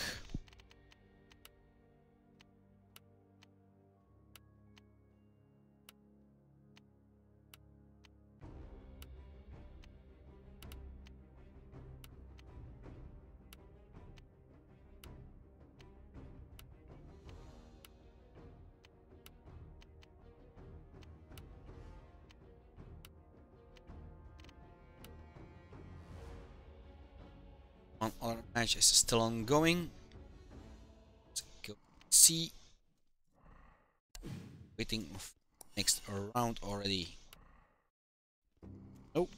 One other match is still ongoing. Let's go see. Waiting for next round already. Nope.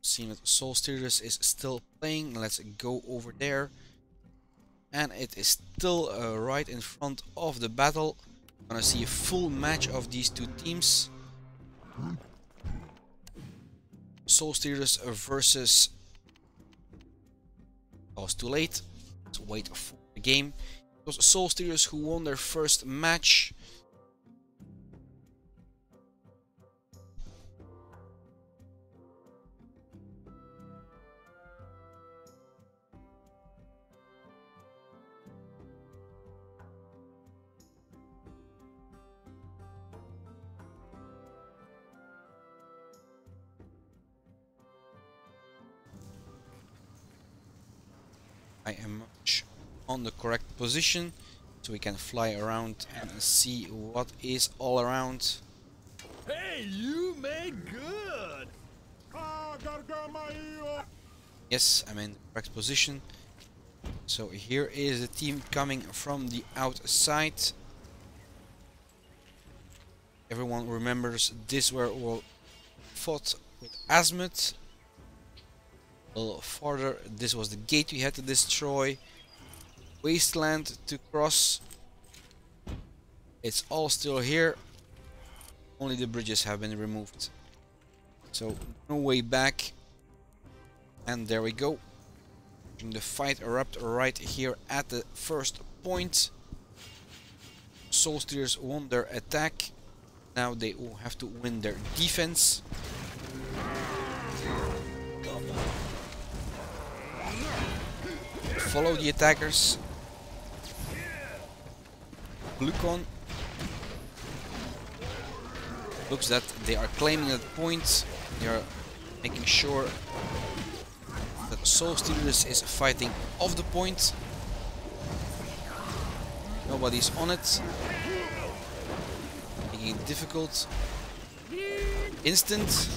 Seeing that Soul Steelers is still playing. Let's go over there. And it is still right in front of the battle. Gonna see a full match of these two teams. Soul Steelers versus. Oh, it's too late. Let's wait for the game. It was Soul Steelers who won their first match. I am much on the correct position, so we can fly around and see what is all around. Hey, you made good! Yes, I'm in the correct position. So here is the team coming from the outside. Everyone remembers this where we fought with Azimuth. A little farther, this was the gate we had to destroy. Wasteland to cross. It's all still here. Only the bridges have been removed. So no way back. And there we go. The fight erupt right here at the first point. Soul Stealers won their attack. Now they will have to win their defense. Follow the attackers. Glucon looks that they are claiming that point. They are making sure that Soul Stealers is fighting off the point. Nobody's on it. Making it difficult. Instant.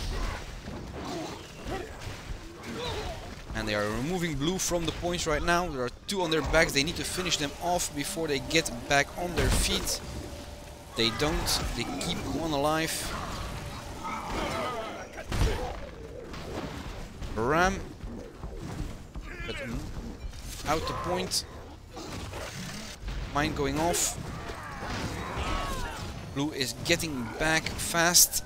And they are removing blue from the points right now. There are 2 on their backs. They need to finish them off before they get back on their feet. They don't. They keep 1 alive. Ram. But out the point. Mine going off. Blue is getting back fast.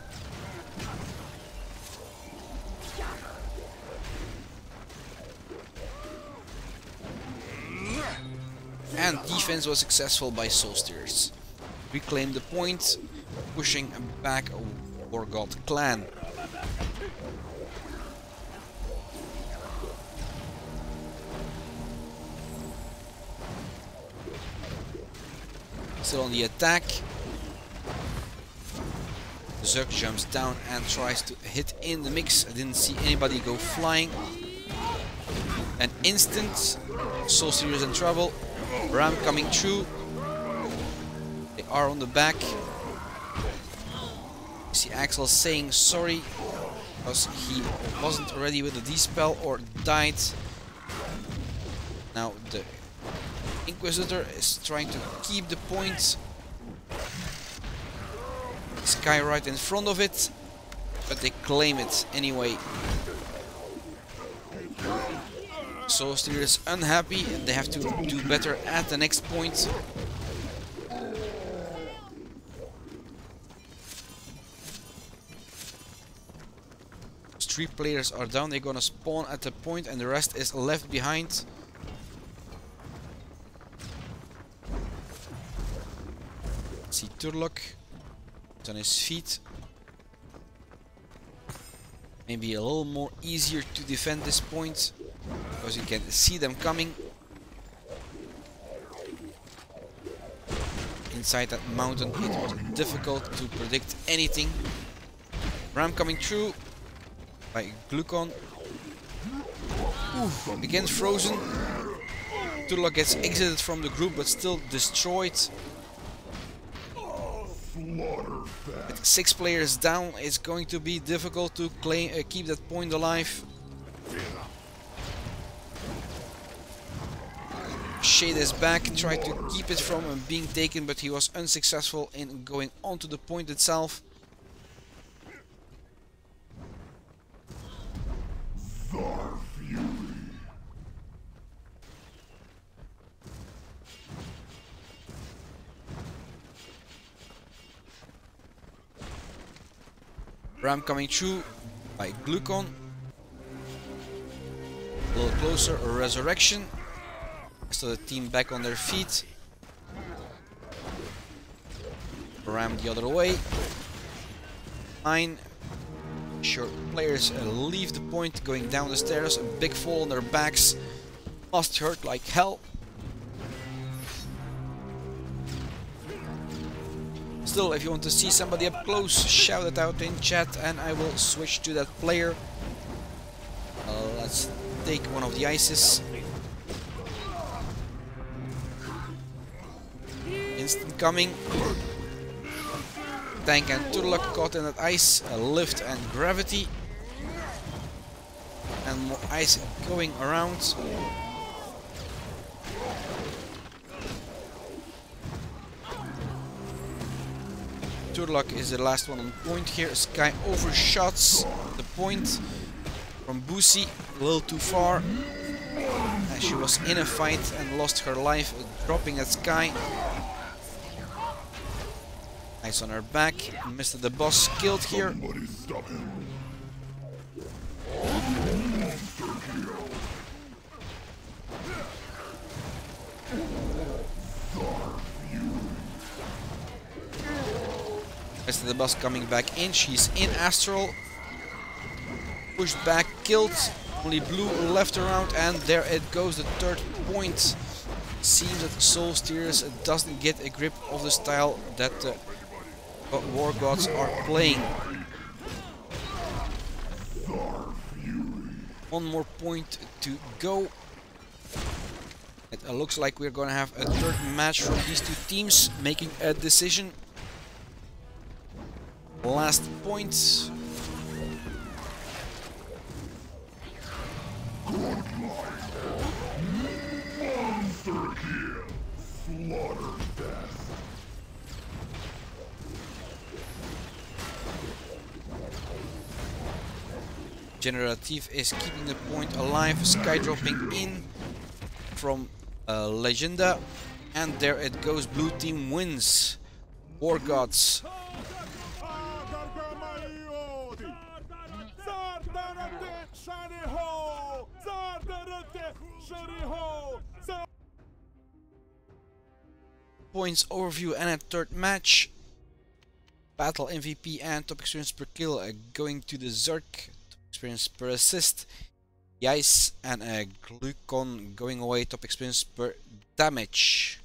And defense was successful by Soul Stealers. Reclaim the point, pushing back Wargod clan. Still on the attack. Zerg jumps down and tries to hit in the mix. I didn't see anybody go flying. An instant. Soul Stealers in trouble. Ram coming through. They are on the back. You see Axel saying sorry because he wasn't ready with the dispel or died. Now the Inquisitor is trying to keep the point. Sky right in front of it, but they claim it anyway. Soul Stealers unhappy and they have to do better at the next point. Those 3 players are down, they're gonna spawn at the point and the rest is left behind. See Turlock on his feet. Maybe a little more easier to defend this point because you can see them coming inside that mountain. It was difficult to predict anything. Ram coming through by Glucon. Again frozen. Turlock gets exited from the group but still destroyed. With 6 players down, it's going to be difficult to keep that point alive. Shade is back, tried to keep it from being taken, but he was unsuccessful in going onto the point itself. Ram coming through by Glucon. A little closer, a resurrection. So the team back on their feet. Ram the other way. 9. Sure, players leave the point going down the stairs. A big fall on their backs. Must hurt like hell. Still, if you want to see somebody up close, shout it out in chat and I will switch to that player. Let's take one of the ices. Instant coming. Tank and Turlock caught in that ice. A lift and gravity. And more ice going around. Turlock is the last one on point here. Sky overshots the point from Boosie a little too far. She was in a fight and lost her life, dropping at Sky. Ice on her back. Mr. the boss killed here. Rest of the boss coming back in. She's in Astral. Pushed back, killed. Only blue left around, and there it goes, the third point. Seems that Soul Steers doesn't get a grip of the style that the War Gods are playing. One more point to go. It looks like we're gonna have a third match from these two teams making a decision. Last point. Monster kill. Slaughter death. Generative is keeping the point alive, sky dropping in from Legenda, and there it goes, blue team wins. War Gods. Points overview and a third match. Battle MVP and top experience per kill going to the Zerk. Top experience per assist. Yais and Glucon going away. Top experience per damage.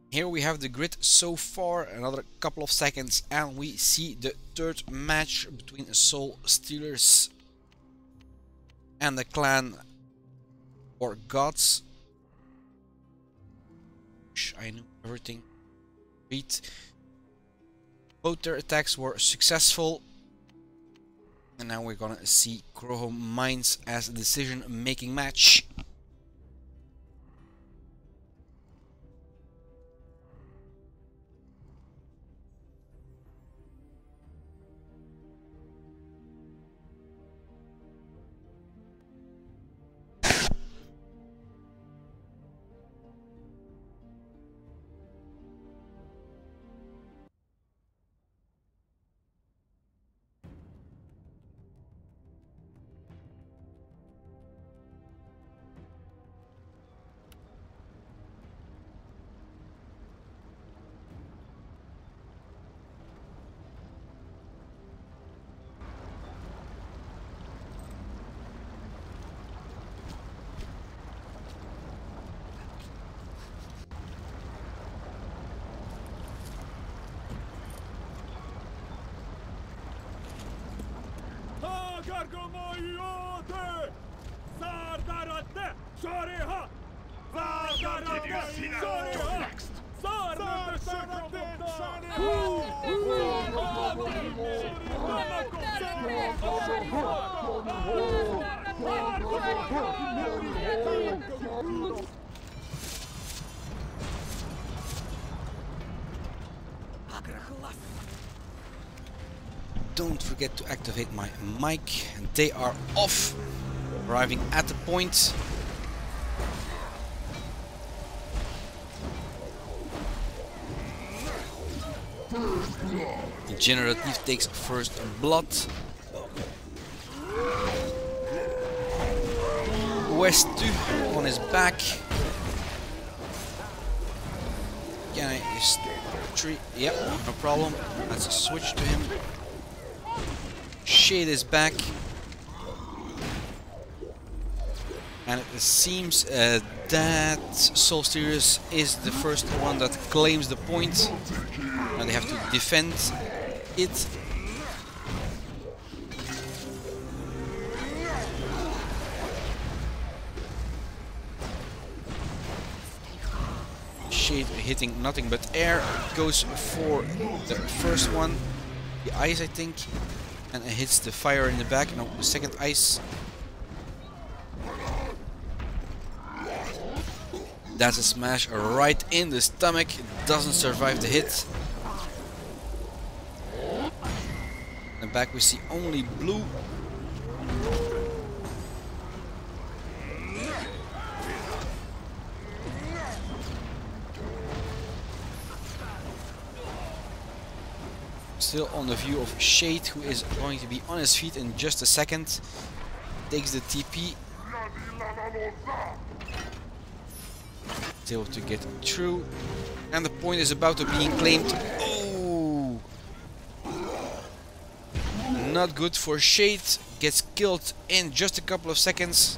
Here we have the grid so far, another couple of seconds, and we see the third match between Soul Stealers and the clan or Gods. I knew everything. Read. Both their attacks were successful, and now we're gonna see Kroho Mines as a decision-making match. Did you see that? You're next. Don't forget to activate my mic. They are off. Arriving at the point. The generative takes first blood. West 2 on his back. Can I just tree? Yep, no problem. Let's switch to him. Shade is back. And it seems that Solstice is the first one that claims the point. Now they have to defend it. Shade hitting nothing but air. Goes for the first one. The ice, I think. And it hits the fire in the back. No, the second ice. That's a smash right in the stomach. It doesn't survive the hit. In the back we see only blue. Still on the view of Shade, who is going to be on his feet in just a second. Takes the TP. Is able to get through. And the point is about to be claimed. Oh! Not good for Shade. Gets killed in just a couple of seconds.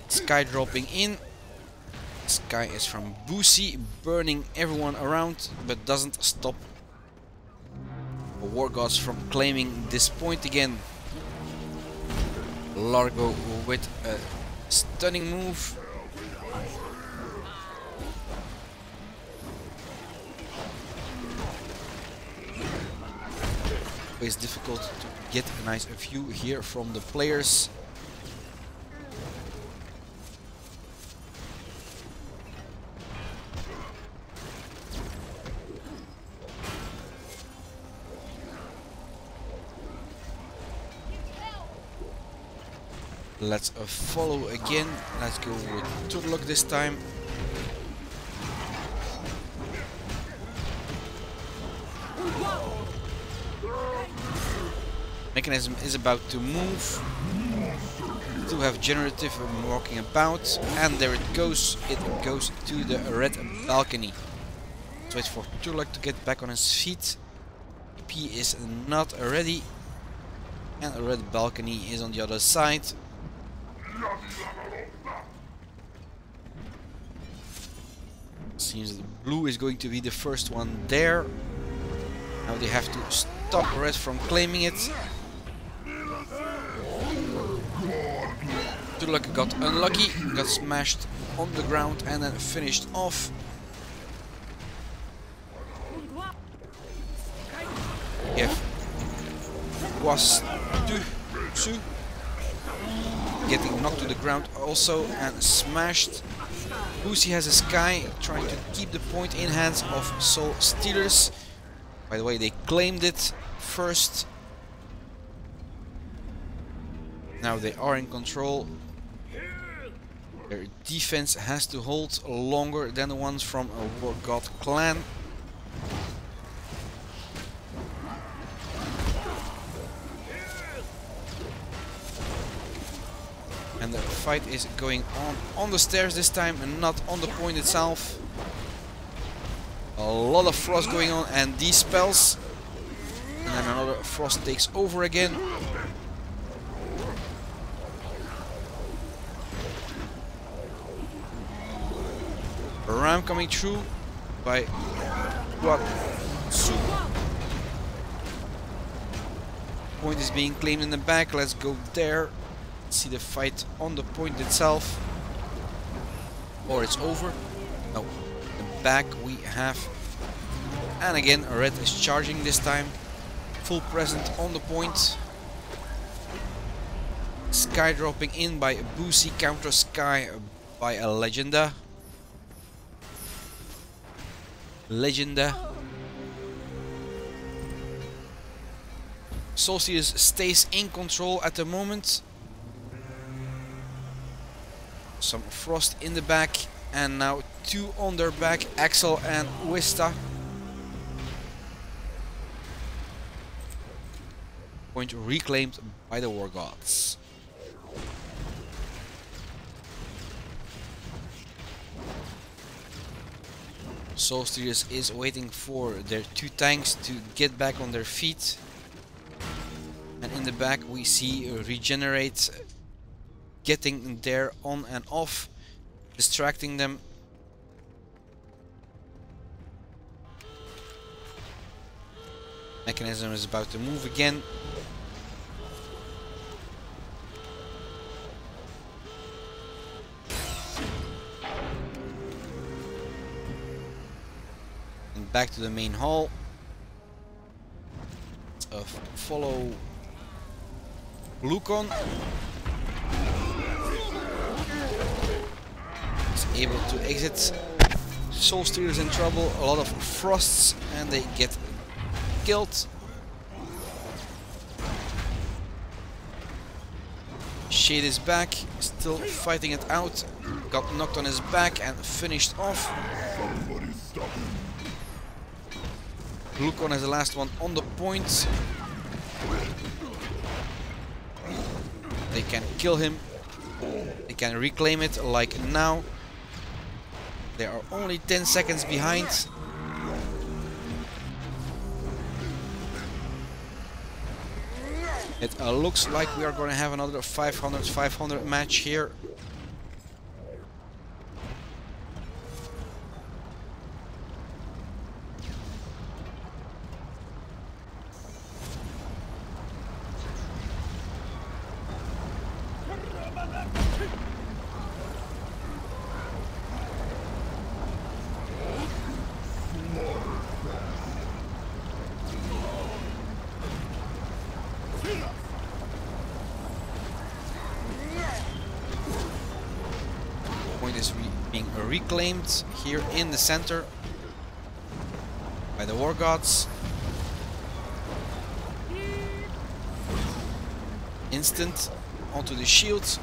Sky dropping in. Sky is from Boosie, burning everyone around, but doesn't stop War Gods from claiming this point again. Largo with a stunning move. It's difficult to get a nice view here from the players. Let's follow again. Let's go with Turlock this time. Mechanism is about to move. To have generative walking about, and there it goes. It goes to the red balcony. Let's wait for Turlock to get back on his feet. P is not ready, and the red balcony is on the other side. Seems that blue is going to be the first one there. Now they have to stop red from claiming it. Turlock got unlucky, got smashed on the ground and then finished off. Yeah. Was two getting knocked to the ground also and smashed. Boosie has a Sky trying to keep the point in hands of Soul Stealers. By the way, they claimed it first. Now they are in control. Their defense has to hold longer than the ones from a War God clan. And the fight is going on the stairs this time and not on the point itself. A lot of frost going on and these spells. And then another frost takes over again. A ram coming through by Guatsu. point is being claimed in the back. Let's go there. See the fight on the point itself. Or it's over. No, in the back we have. And again, red is charging this time. Full present on the point. Sky dropping in by Boosie, counter Sky by a Legenda. Solstice stays in control at the moment. Some frost in the back, and now two on their back, Axel and Wista. Point reclaimed by the War Gods. Solstice is waiting for their two tanks to get back on their feet. And in the back we see Regenerate getting there on and off, distracting them. Mechanism is about to move again. And back to the main hall. Follow Lucon. Is able to exit. Soulsteer is in trouble. A lot of frosts, and they get killed. Shade is back, still fighting it out. Got knocked on his back and finished off. Lucon is the last one on the point. They can kill him. They can reclaim it like now. They are only 10 seconds behind. It looks like we are going to have another 500 match here. Point is being reclaimed here in the center by the War Gods. Instant onto the shield.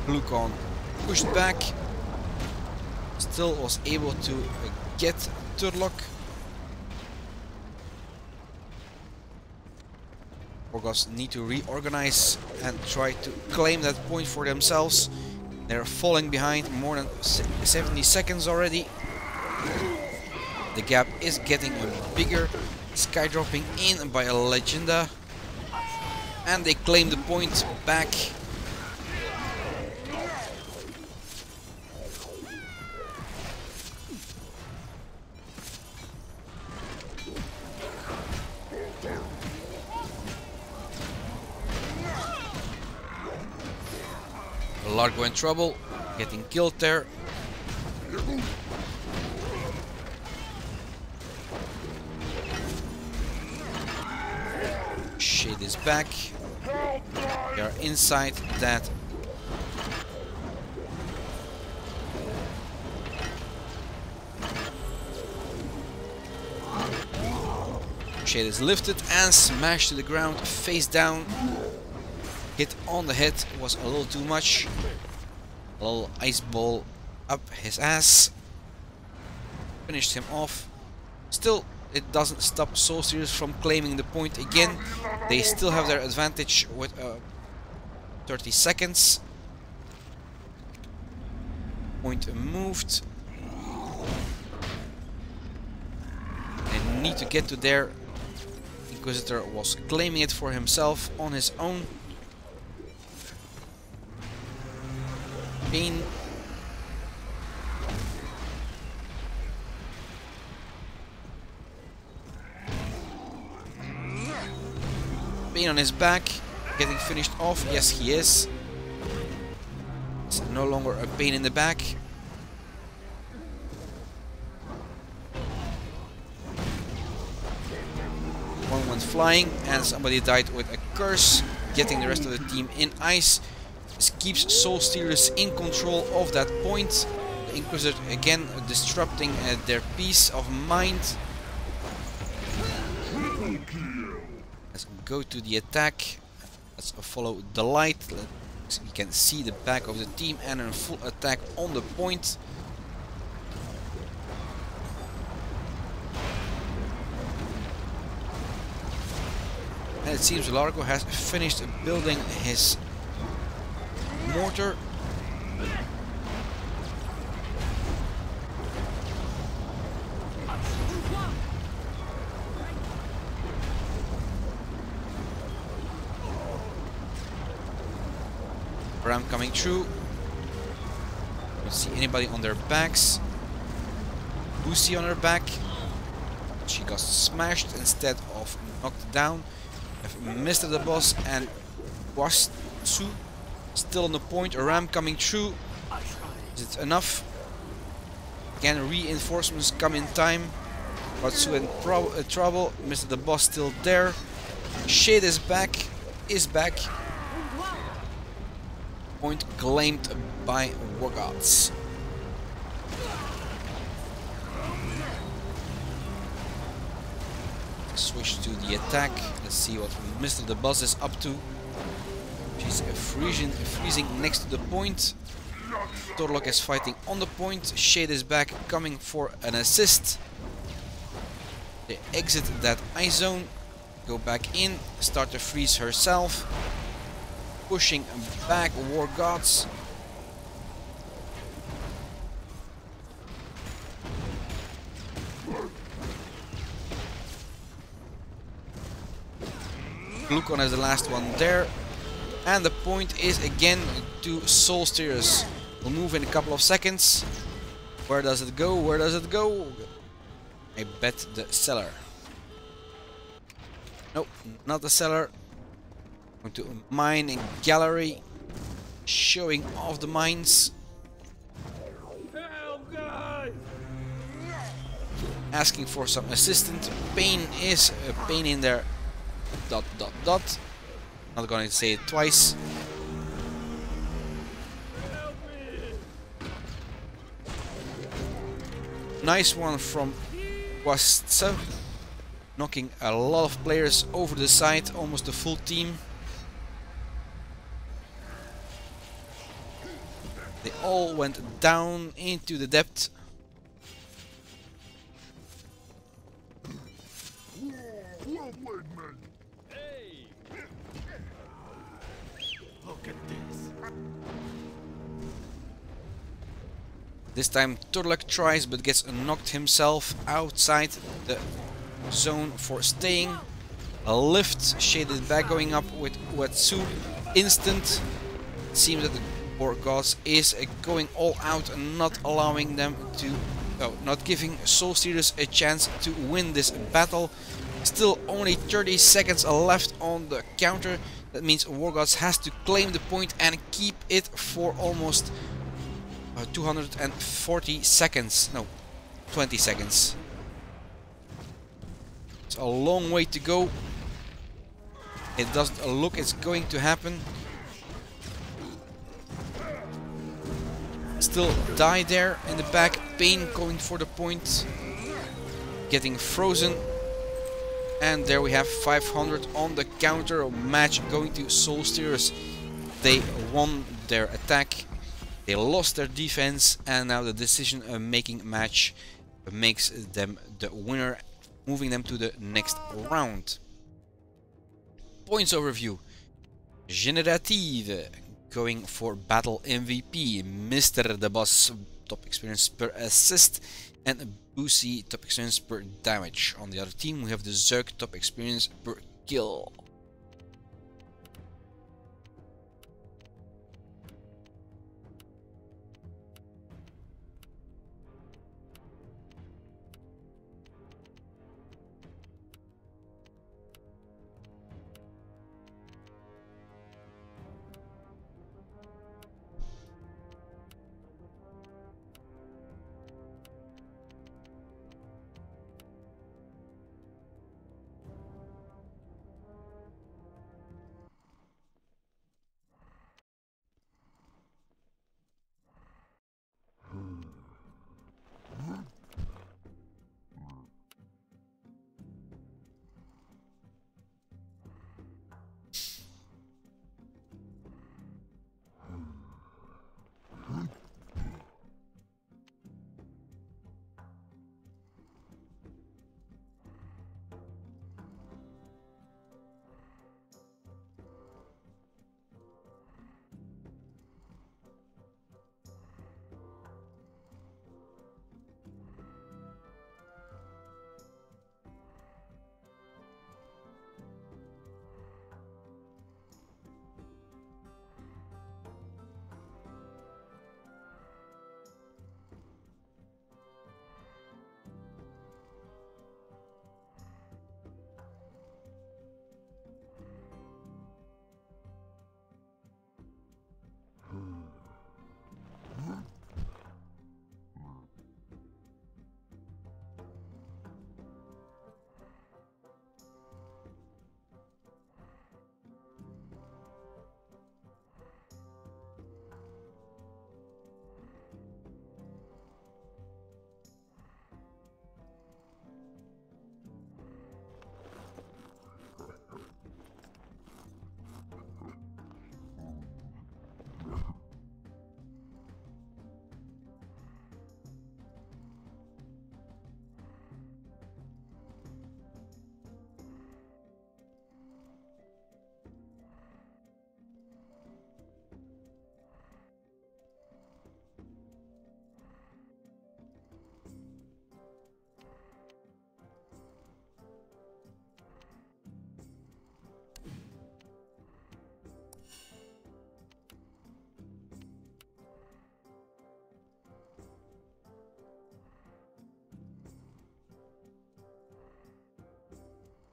Lucon pushed back. Still was able to get Turlock. Orgos need to reorganize and try to claim that point for themselves. They're falling behind more than 70 seconds already. The gap is getting bigger. Sky dropping in by a Legenda. And they claim the point back. Largo in trouble, getting killed there. Shade is back. They are inside that. Shade is lifted and smashed to the ground, face down. Hit on the head was a little too much. A little ice ball up his ass. Finished him off. Still, it doesn't stop Soulsteers from claiming the point again. They still have their advantage with 30 seconds. Point moved. They need to get to there. Inquisitor was claiming it for himself on his own. pain on his back, getting finished off. Yes, he is. It's no longer a pain in the back. One went flying and somebody died with a curse, getting the rest of the team in ice. This keeps Soul Stealers in control of that point. The Inquisitor again disrupting their peace of mind. Let's go to the attack. Let's follow the light. We can see the back of the team and a full attack on the point. And it seems Largo has finished building his mortar. Ram coming through. Don't see anybody on their backs. Lucy on her back. She got smashed instead of knocked down. Mr. the boss and Wasu still on the point. A ram coming through. Is it enough? Again, reinforcements come in time. Wasu in trouble. Mr. the boss still there. Shade is back. Point claimed by War Gods. Switch to the attack. Let's see what Mr. the Boss is up to. She's freezing next to the point. Torlok is fighting on the point. Shade is back, coming for an assist. They exit that ice zone, go back in, start to freeze herself. Pushing back War Gods. Glukon is the last one there. And the point is again to Soul Stealers. We'll move in a couple of seconds. Where does it go? Where does it go? I bet the cellar. Nope, not the cellar. Going to mine and gallery, showing off the mines. Help, guys! Asking for some assistance. Pain is a pain in there. ... Not going to say it twice. Nice one from Wastsa, knocking a lot of players over the side, almost the full team. They all went down into the depth. Hey! Look at this. This time Turlek tries but gets knocked himself outside the zone for staying. A lift, shaded back going up with Watsu. Instant. Seems that the War Gods is going all out and not allowing them to... not giving Soul Stealers a chance to win this battle. Still only 30 seconds left on the counter. That means War Gods has to claim the point and keep it for almost 240 seconds. No, 20 seconds. It's a long way to go. It doesn't look it's going to happen. Still die there in the back. Pain going for the point. Getting frozen. And there we have 500 on the counter. Match going to Soul Stealers. They won their attack. They lost their defense. And now the decision making match makes them the winner, moving them to the next round. Points overview. Generative going for battle MVP. Mr. the Boss, top experience per assist, and Boosie, top experience per damage. On the other team we have the Zerg, top experience per kill.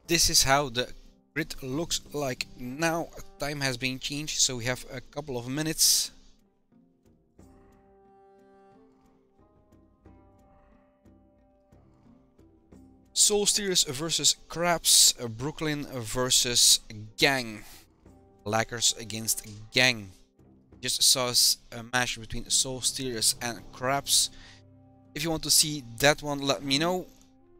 this is how the grid looks like now. Time has been changed, so we have a couple of minutes. Soul Stealers versus Crabs, Brooklyn versus Gang. Lackers against Gang. Just saw a match between Soul Stealers and Crabs. If you want to see that one, let me know.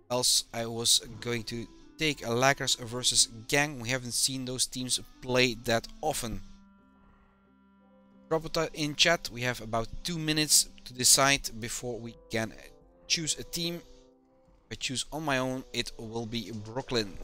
Else I was going to take a Lackers versus Gang. We haven't seen those teams play that often. Drop it in chat. We have about 2 minutes to decide before we can choose a team. If I choose on my own, it will be Brooklyn.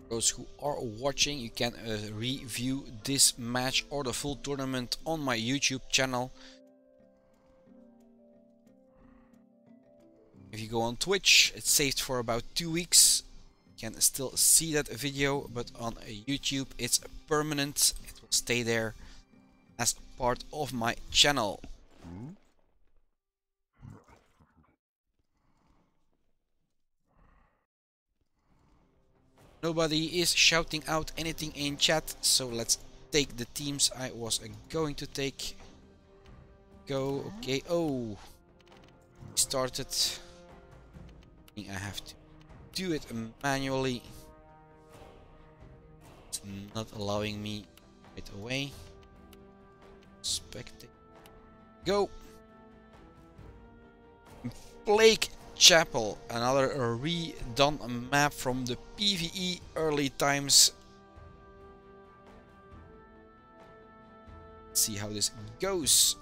Those who are watching, you can review this match or the full tournament on my YouTube channel. If you go on Twitch, it's saved for about 2 weeks. You can still see that video, but on YouTube it's permanent. It will stay there as part of my channel. Nobody is shouting out anything in chat, so let's take the teams I was going to take. Go, okay, oh, started. I have to do it manually. It's not allowing me right away. Spectate. Go! Blake Chapel, another redone map from the PvE early times. Let's see how this goes.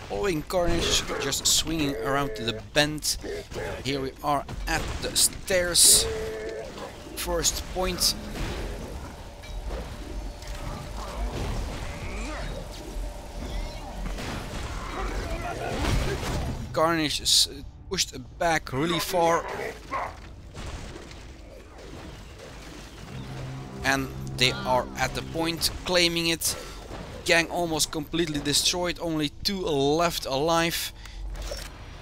Following Carnage, just swinging around to the bend. Here we are at the stairs. First point. Carnage is pushed back really far. And they are at the point, claiming it. Gang almost completely destroyed, only 2 left alive.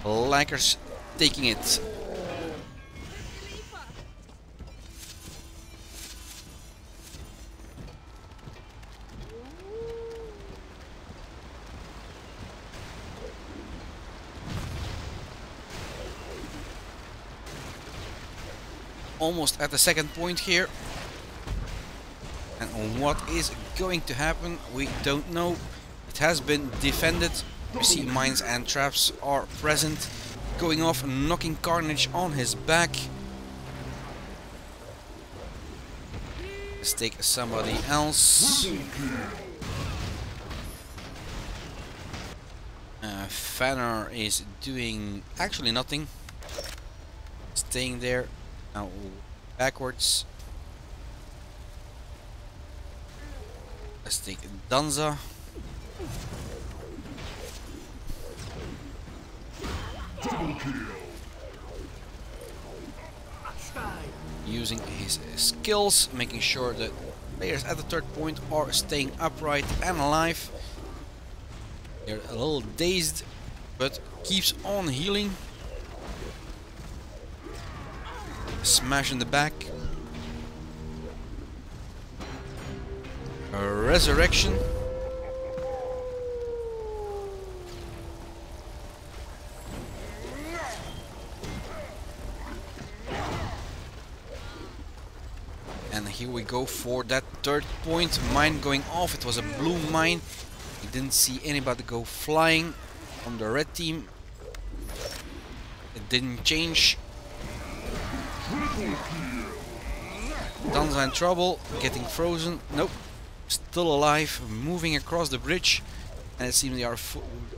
Lackers taking it. Almost at the second point here. And what is going to happen, we don't know. It has been defended. You see mines and traps are present, going off and knocking Carnage on his back. Let's take somebody else. Fanner is doing actually nothing. Staying there. Now backwards. Let's take Danza. Using his skills, making sure that players at the third point are staying upright and alive. They're a little dazed, but keeps on healing. smash in the back. A resurrection. And here we go for that third point. Mine going off. It was a blue mine. I didn't see anybody go flying from the red team. It didn't change. Panzar in trouble. Getting frozen. Nope. Still alive. Moving across the bridge. And it seems they are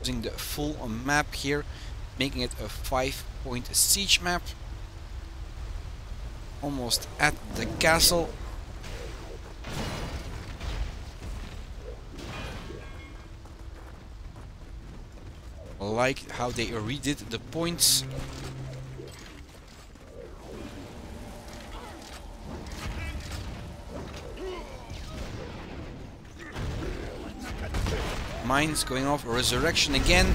using the full map here. Making it a 5-point siege map. Almost at the castle. I like how they redid the points. Mines going off, resurrection again.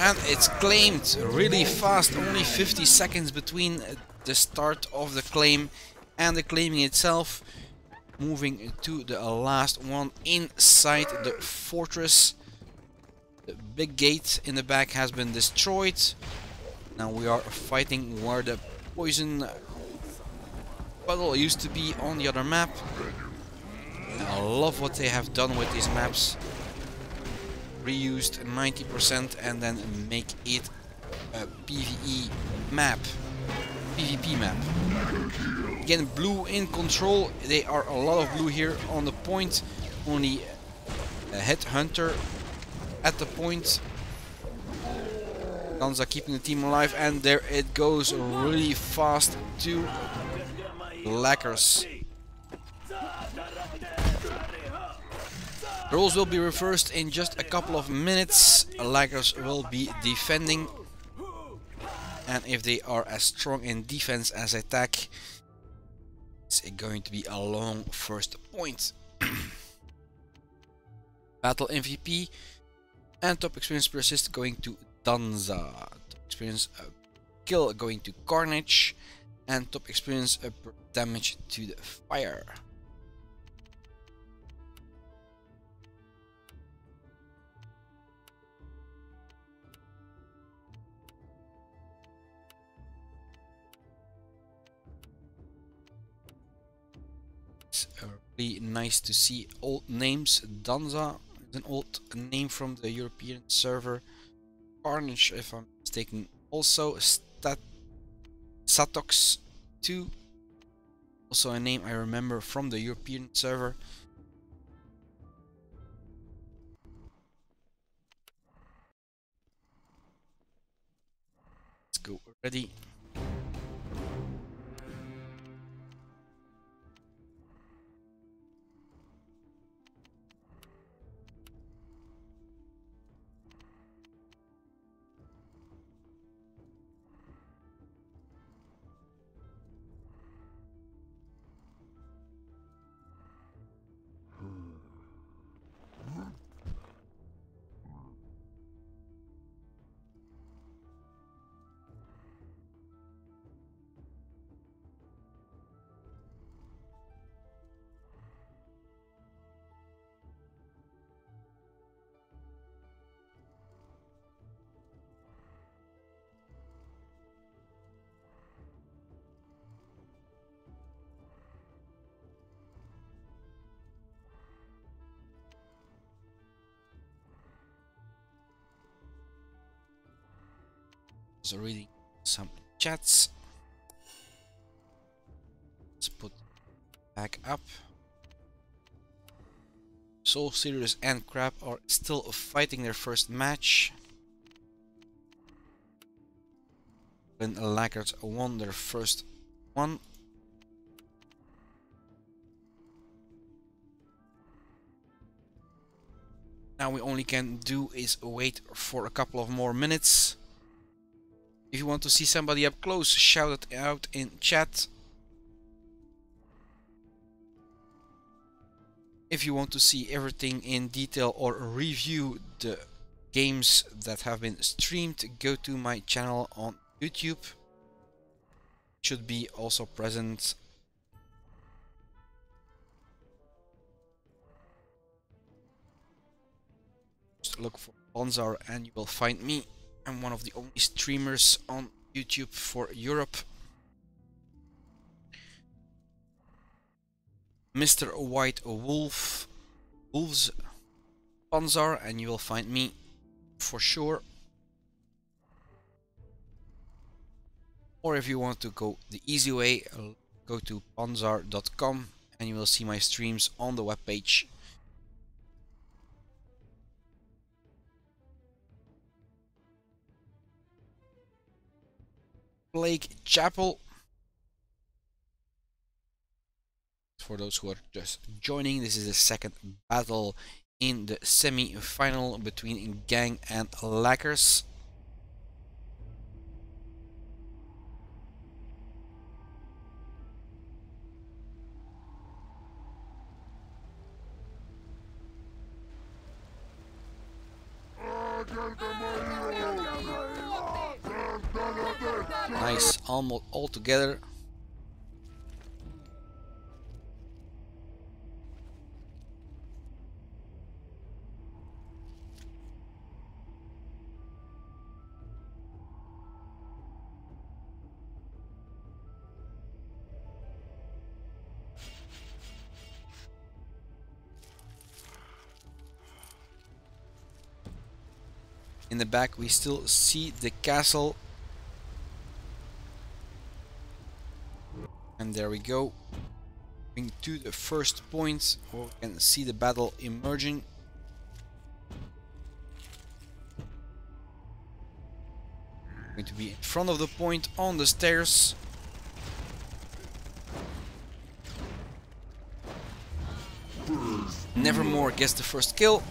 And it's claimed really fast, only 50 seconds between the start of the claim and the claiming itself. Moving to the last one inside the fortress. The big gate in the back has been destroyed. Now we are fighting where the poison puddle used to be on the other map. I love what they have done with these maps. Reused 90% and then make it a PvE map. PvP map. Again, blue in control. They are a lot of blue here on the point. Only a headhunter at the point. Panzar keeping the team alive, and there it goes really fast to Lackers. The roles will be reversed in just a couple of minutes. Lackers will be defending, and if they are as strong in defense as attack, it's going to be a long first point. Battle MVP and top experience per assist going to Panzar. Top experience kill going to Carnage, and top experience per damage to the fire. It's really nice to see old names. Panzar is an old name from the European server. Carnage, if I'm mistaken, also Satox 2, also a name I remember from the European server. Let's go ready. So reading some chats. Let's put back up. Soul, Sirius and Crab are still fighting their first match. When Laggards won their first one. Now we only can do is wait for a couple of more minutes. If you want to see somebody up close, shout it out in chat. If you want to see everything in detail or review the games that have been streamed, go to my channel on YouTube. It should be also present. Just look for Panzar and you will find me. I'm one of the only streamers on YouTube for Europe. Mr. White Wolves Panzar, and you will find me for sure. Or if you want to go the easy way, go to panzar.com and you will see my streams on the webpage. Plague Chapel. For those who are just joining, this is the second battle in the semi-final between Gang and Lackers. Nice, almost all together. In the back we still see the castle. And there we go. Going to the first point where we can see the battle emerging. Going to be in front of the point on the stairs. Nevermore gets the first kill.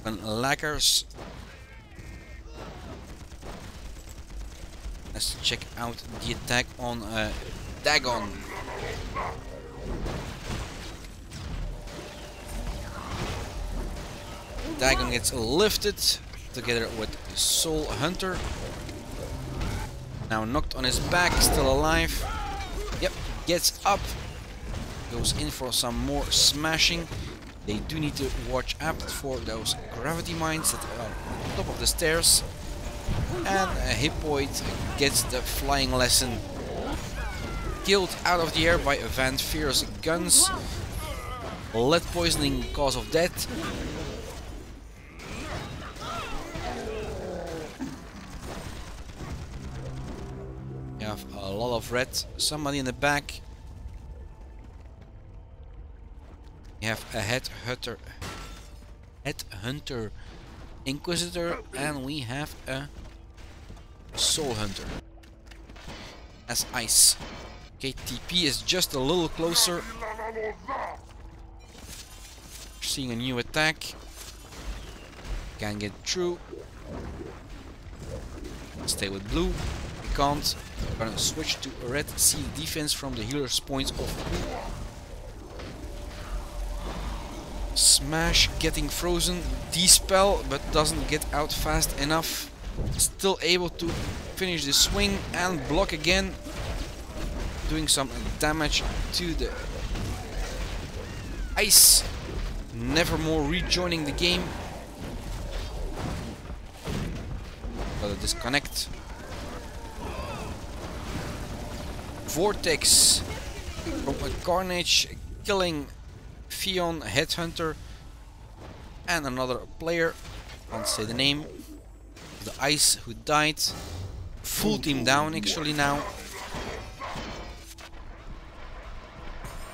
From Lackers. Let's check out the attack on Dagon. Dagon gets lifted together with Soul Hunter. Now knocked on his back, still alive. Yep, gets up. Goes in for some more smashing. They do need to watch out for those gravity mines that are on top of the stairs. And Hippoid gets the flying lesson. Killed out of the air by Van Veer's guns. Lead poisoning cause of death. You have a lot of red. Somebody in the back. You have a headhunter Inquisitor, and we have a Soul Hunter as ice. Okay, TP is just a little closer. Seeing a new attack. Can get through. Stay with blue. We can't. We're gonna switch to red. See defense from the healer's points of blue. Smash getting frozen, dispel, but doesn't get out fast enough. Still able to finish the swing and block again, doing some damage to the ice. Nevermore rejoining the game. Gotta disconnect. Vortex from a Carnage killing Fion, Headhunter, and another player, can't say the name, the ice, who died. Full team down actually now.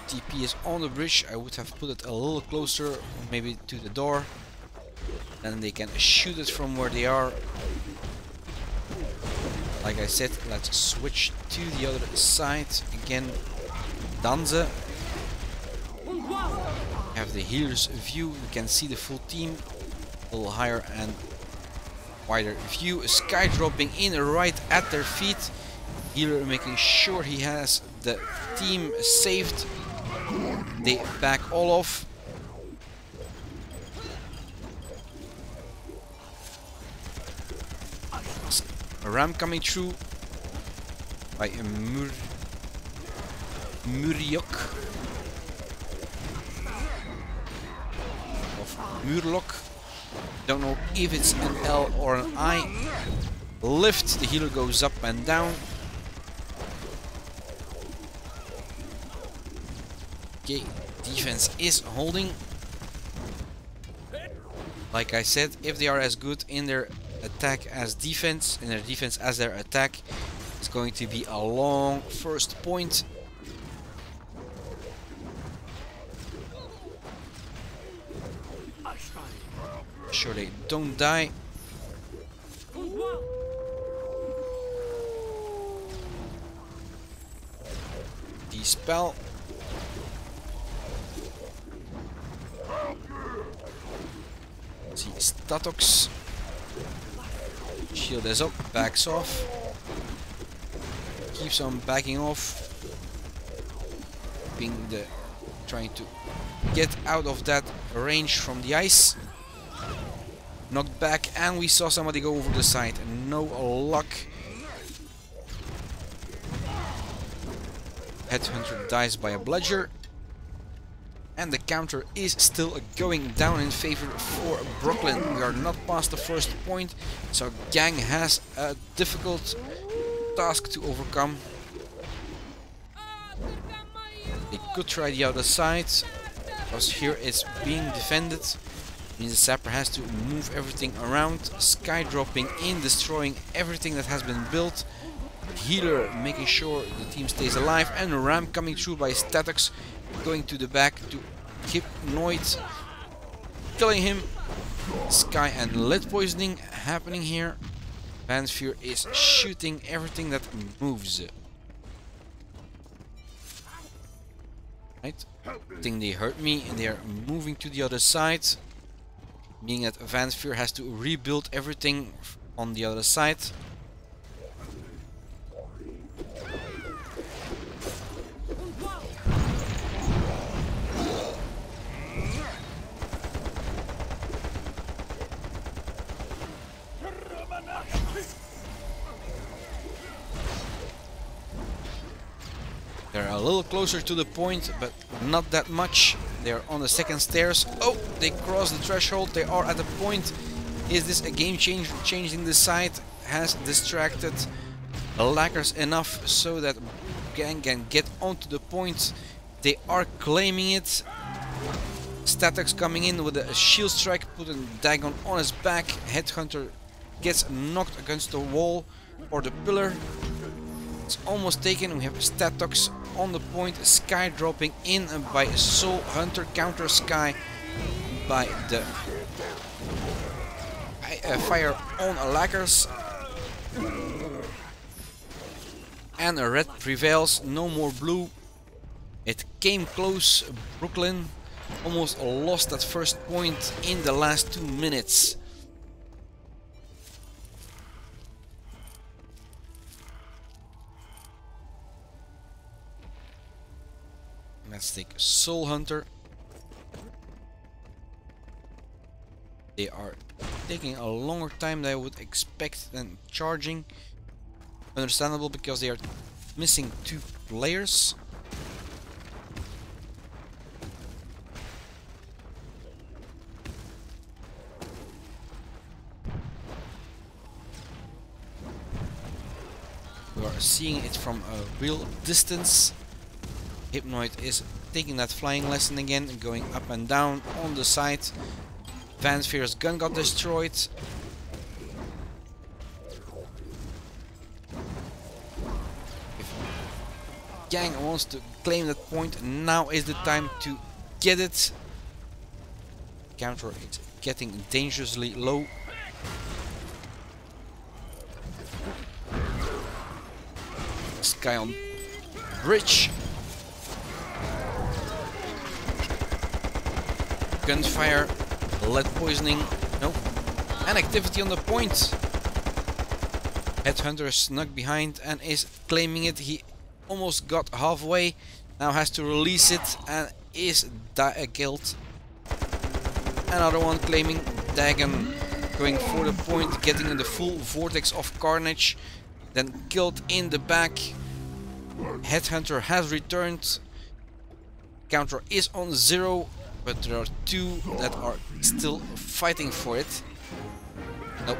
TP is on the bridge. I would have put it a little closer, maybe to the door. Then they can shoot it from where they are. Like I said, let's switch to the other side. Again, Danze. Have the healer's view, we can see the full team, a little higher and wider view. A sky dropping in right at their feet. Healer making sure he has the team saved. They back all off. A ram coming through by a Muriok of Murloc. Don't know if it's an L or an I. Lift, the healer goes up and down. Okay, defense is holding. Like I said, if they are as good in their attack as defense, in their defense as their attack, it's going to be a long first point. Sure they don't die. Dispel. See Statox. Shield is up, backs off. Keeps on backing off. Trying to get out of that range from the ice. Knocked back, and we saw somebody go over the side. No luck. Headhunter dies by a bludger. And the counter is still going down in favor for Brooklyn. We are not past the first point, so Gang has a difficult task to overcome. They could try the other side, because here it's being defended. Means the Sapper has to move everything around, sky dropping in, destroying everything that has been built. Healer making sure the team stays alive, and a ram coming through by Statox, going to the back to Hypnoid, killing him. Sky and lead poisoning happening here. Panzar is shooting everything that moves. Right? I think they hurt me, and they are moving to the other side. Meaning that Panzar has to rebuild everything on the other side. They're a little closer to the point, but not that much. They're on the second stairs. Oh, they crossed the threshold. They are at the point. Is this a game changer? Changing the side has distracted the laggers enough so that Gang can get onto the point. They are claiming it. Statox coming in with a shield strike, putting Dagon on his back. Headhunter gets knocked against the wall or the pillar. It's almost taken. We have Statox on the point. Sky dropping in by Soul Hunter. Counter Sky by the fire on laggers. And a red prevails. No more blue. It came close. Brooklyn almost lost that first point in the last 2 minutes. Let's take Soul Hunter. They are taking a longer time than I would expect than charging. Understandable, because they are missing 2 players. We are seeing it from a real distance. Hypnoid is taking that flying lesson again and going up and down on the side. Panzar's gun got destroyed. If Gang wants to claim that point, now is the time to get it. Counter is getting dangerously low. Sky on bridge. Gunfire, lead poisoning, nope. And activity on the point. Headhunter snuck behind and is claiming it. He almost got halfway. Now has to release it and is killed. Another one claiming Dagon, going for the point, getting in the full vortex of carnage, then killed in the back. Headhunter has returned. Counter is on 0, but there are 2 that are still fighting for it. Nope.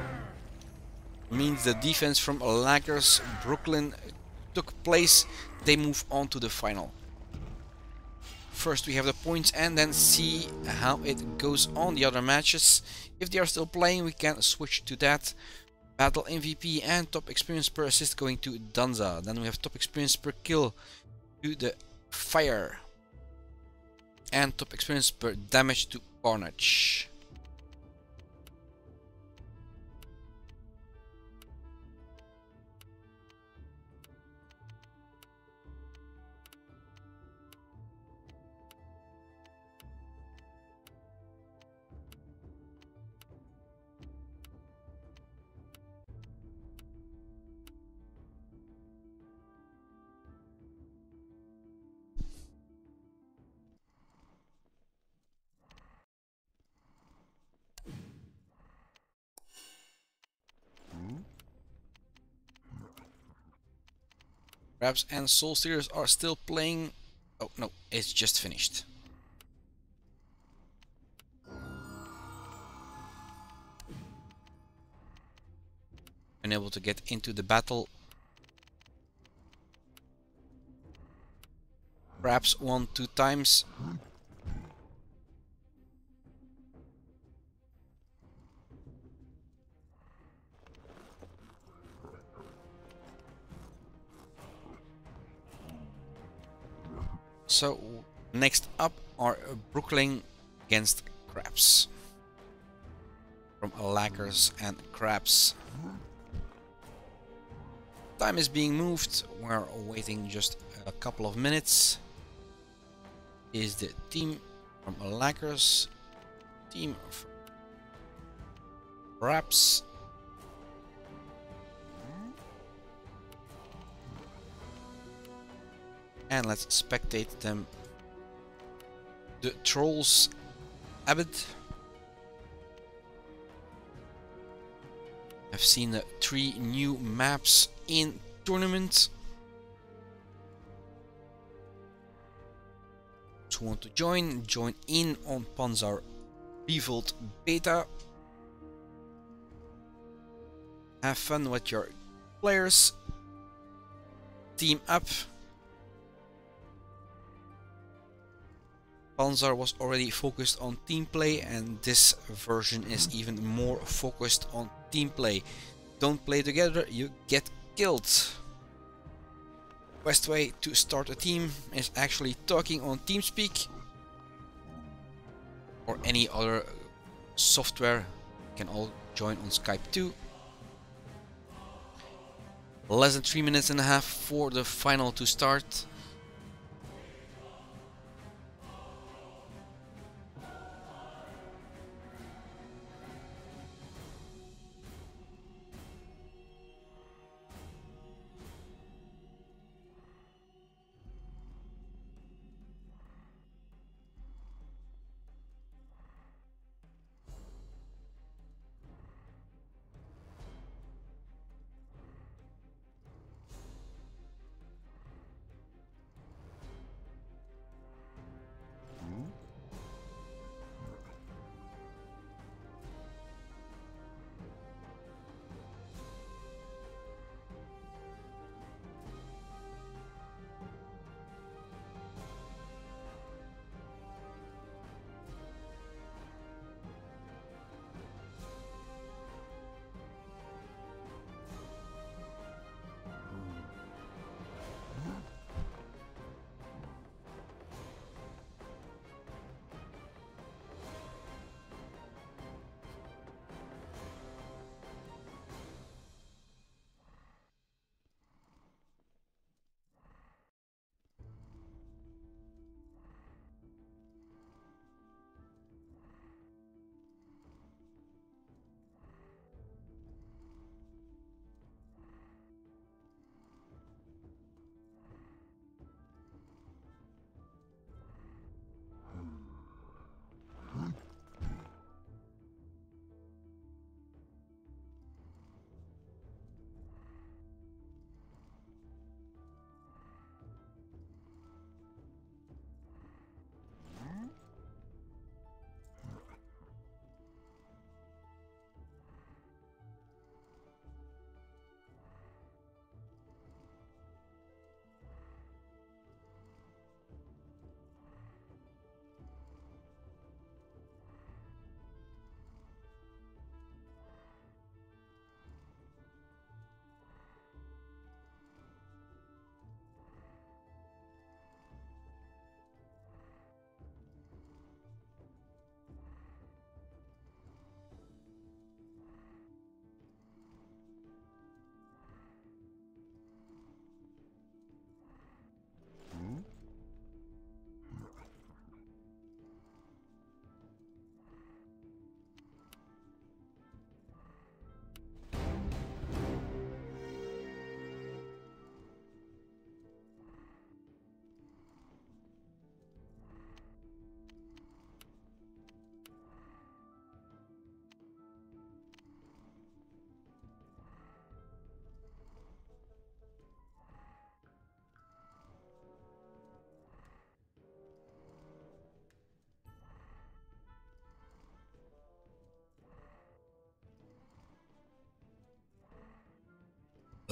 Means the defense from Laggers Brooklyn took place. They move on to the final. First we have the points and then see how it goes on the other matches. If they are still playing, we can switch to that. Battle MVP and top experience per assist going to Danza. Then we have top experience per kill to the Fire. And top experience per damage to Carnage. Crabs and Soul Stealers are still playing. Oh no, it's just finished. Unable to get into the battle. Perhaps 1-2 times. So next up are Brooklyn against Crabs. From Laggers and Crabs. Time is being moved. We're waiting just a couple of minutes. Is the team from Laggers, team from Crabs. And let's spectate them. The Trolls Abed. I've seen the 3 new maps in tournament. Those who want to join in on Panzar reVOLT Beta. Have fun with your players. Team up. Panzar was already focused on team play, and this version is even more focused on team play. Don't play together, you get killed. Best way to start a team is actually talking on TeamSpeak or any other software. You can all join on Skype too. Less than 3 minutes and a half for the final to start.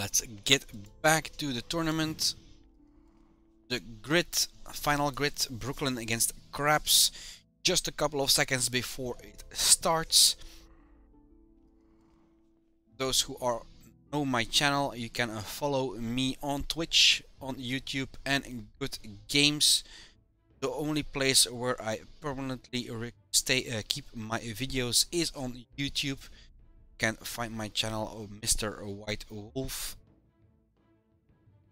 Let's get back to the tournament. The grid, final grid, Brooklyn against Crabs. Just a couple of seconds before it starts. Those who know my channel, you can follow me on Twitch, on YouTube, and Good Games. The only place where I permanently keep my videos is on YouTube. You can find my channel, Mr. White Wolf,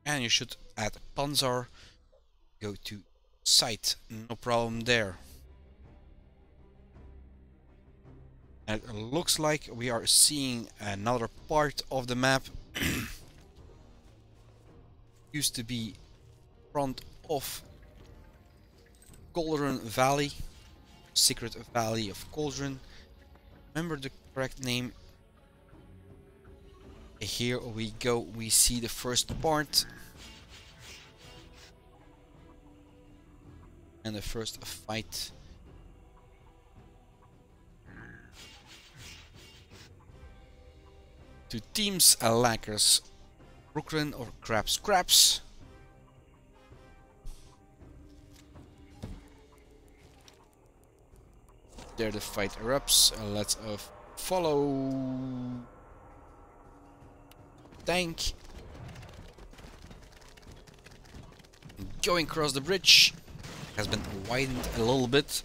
and you should add Panzar. Go to site, no problem there. And it looks like we are seeing another part of the map. Used to be front of Cauldron Valley, Secret Valley of Cauldron. Remember the correct name. Here we go, we see the first part. And the first fight. Two teams, Lackers, Brooklyn or Crabs. There the fight erupts. Let's follow. Tank. Going across the bridge. Has been widened a little bit.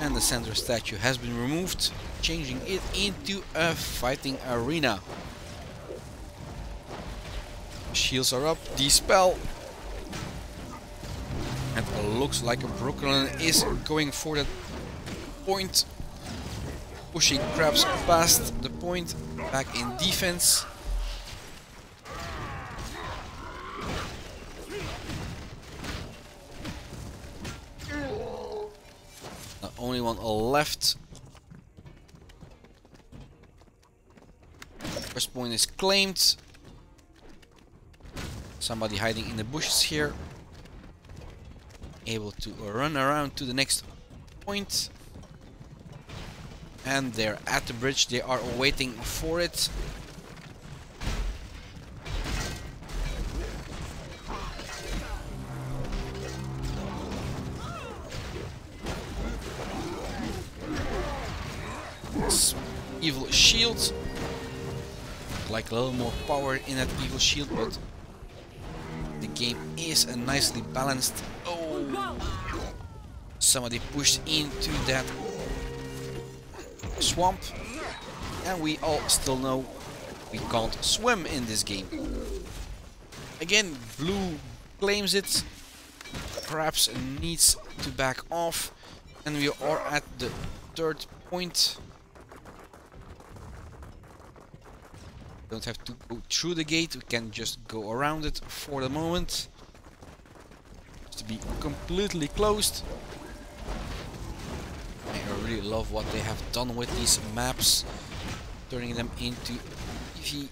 And the center statue has been removed, changing it into a fighting arena. Shields are up, dispel. And it looks like Brooklyn is going for that point. Pushing Crabs past the point, back in defense. Only one left. First point is claimed. Somebody hiding in the bushes here. Able to run around to the next point. And they're at the bridge. They are waiting for it. Evil shield, like a little more power in that evil shield, but the game is nicely balanced. Oh, somebody pushed into that swamp, and we all still know we can't swim in this game. Again, blue claims it, perhaps needs to back off, and we are at the third point. Don't have to go through the gate, we can just go around it for the moment. Just to be completely closed. I really love what they have done with these maps, turning them into PvP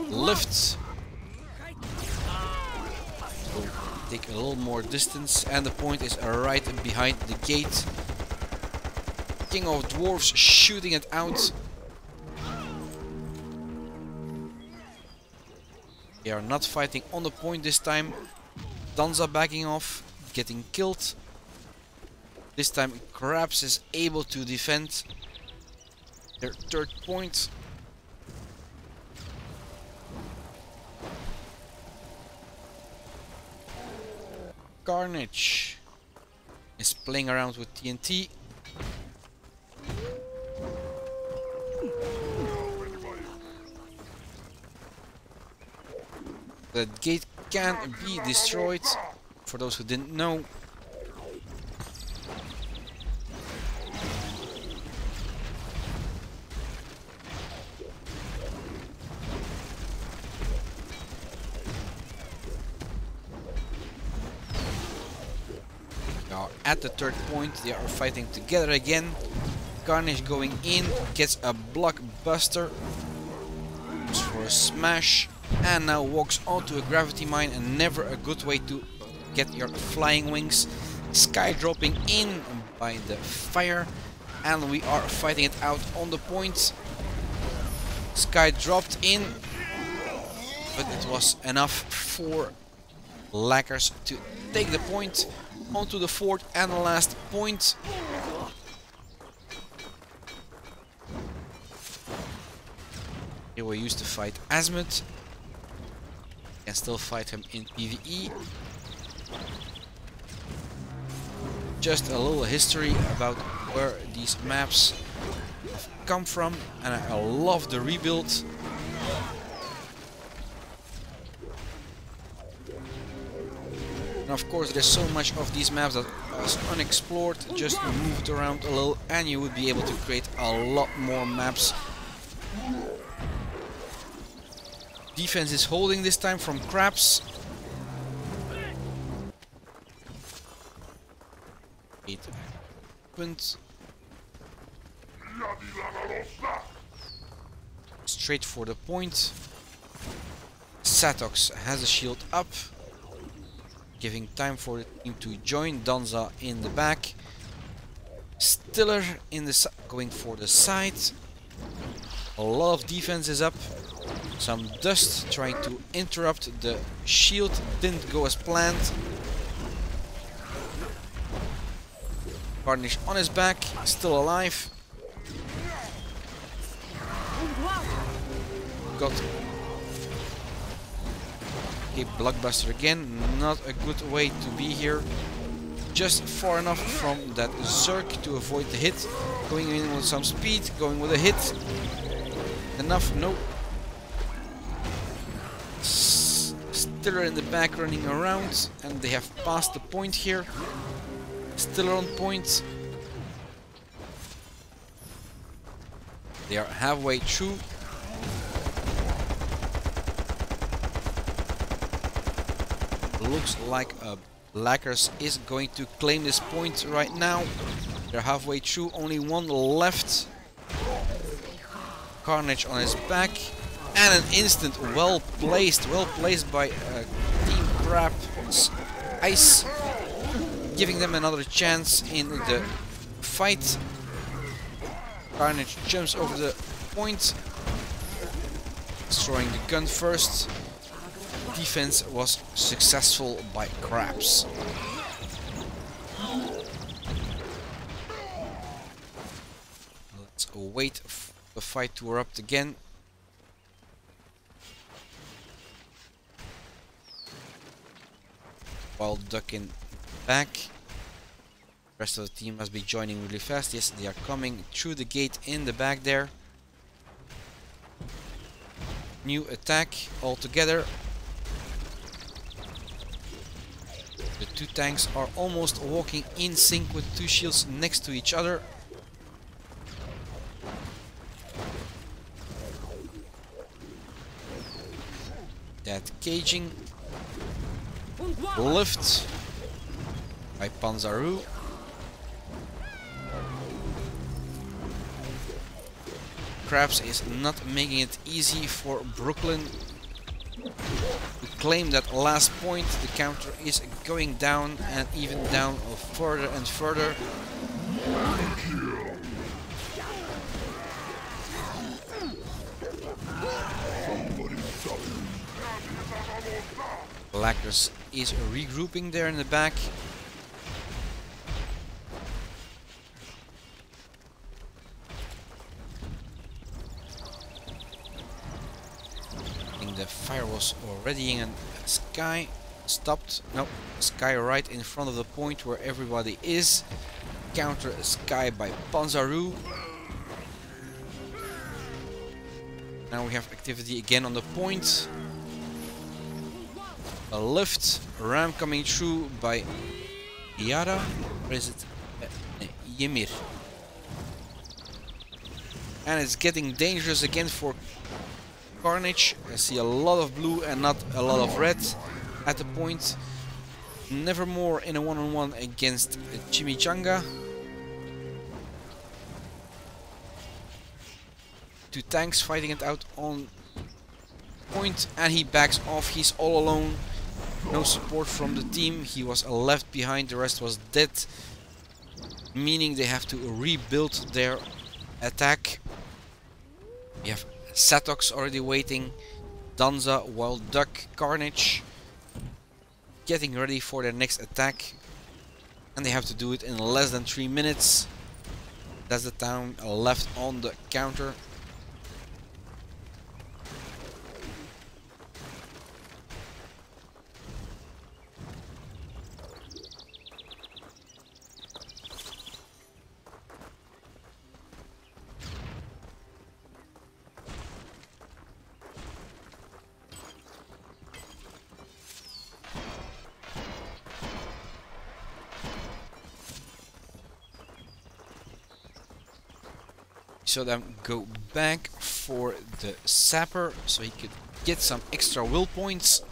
lifts. So take a little more distance, and the point is right behind the gate. King of Dwarves shooting it out. They are not fighting on the point this time. Danza backing off, getting killed. This time Crabs is able to defend their third point. Carnage is playing around with TNT. The gate can be destroyed, for those who didn't know. Now at the third point, they are fighting together again. Carnage going in, gets a blockbuster, goes for a smash. And now walks onto a gravity mine, and never a good way to get your flying wings. Sky dropping in by the fire. and we are fighting it out on the point. Sky dropped in, but it was enough for Lackers to take the point onto the fourth and last point. Here we used to fight Azimuth. Can still fight him in PvE. Just a little history about where these maps have come from, and I love the rebuild. And of course there's so much of these maps that was unexplored, just moved around a little, and you would be able to create a lot more maps. Defense is holding this time from Crabs. 8 points. Straight for the point. Satox has a shield up, giving time for the team to join. Danza in the back. Stiller in the going for the side. A lot of defense is up. Some dust trying to interrupt the shield. Didn't go as planned. Carnage on his back, still alive. Got a Blockbuster again. Not a good way to be here. Just far enough from that Zerk to avoid the hit. Going in with some speed, going with a hit. Enough, no. Stiller in the back running around, and they have passed the point here. Stiller on point. They are halfway through. Looks like Lackers is going to claim this point right now. They're halfway through, only one left. Carnage on his back. And an instant, well placed by Team Crab Ice, giving them another chance in the fight. Carnage jumps over the point, destroying the gun first. Defense was successful by Crabs. Let's wait for the fight to erupt again. While ducking back. The rest of the team must be joining really fast. Yes, they are coming through the gate in the back there. New attack all together. The two tanks are almost walking in sync with two shields next to each other. That caging. Lift by Panzar. Crabs is not making it easy for Brooklyn to claim that last point. The counter is going down and even down further and further. Lackers is regrouping there in the back. I think the fire was already in. Sky stopped. No, Sky right in front of the point where everybody is. Counter Sky by Panzaru. Now we have activity again on the point. A lift, ram coming through by Yara, or is it Ymir? And it's getting dangerous again for Carnage. I see a lot of blue and not a lot of red at the point. Nevermore in a one-on-one against Chimichanga. Two tanks fighting it out on point, and he backs off. He's all alone. No support from the team. He was left behind. The rest was dead. meaning they have to rebuild their attack. We have Satox already waiting, Danza, Wild Duck, Carnage getting ready for their next attack, and they have to do it in less than 3 minutes. That's the time left on the counter. So then go back for the sapper so he could get some extra will points.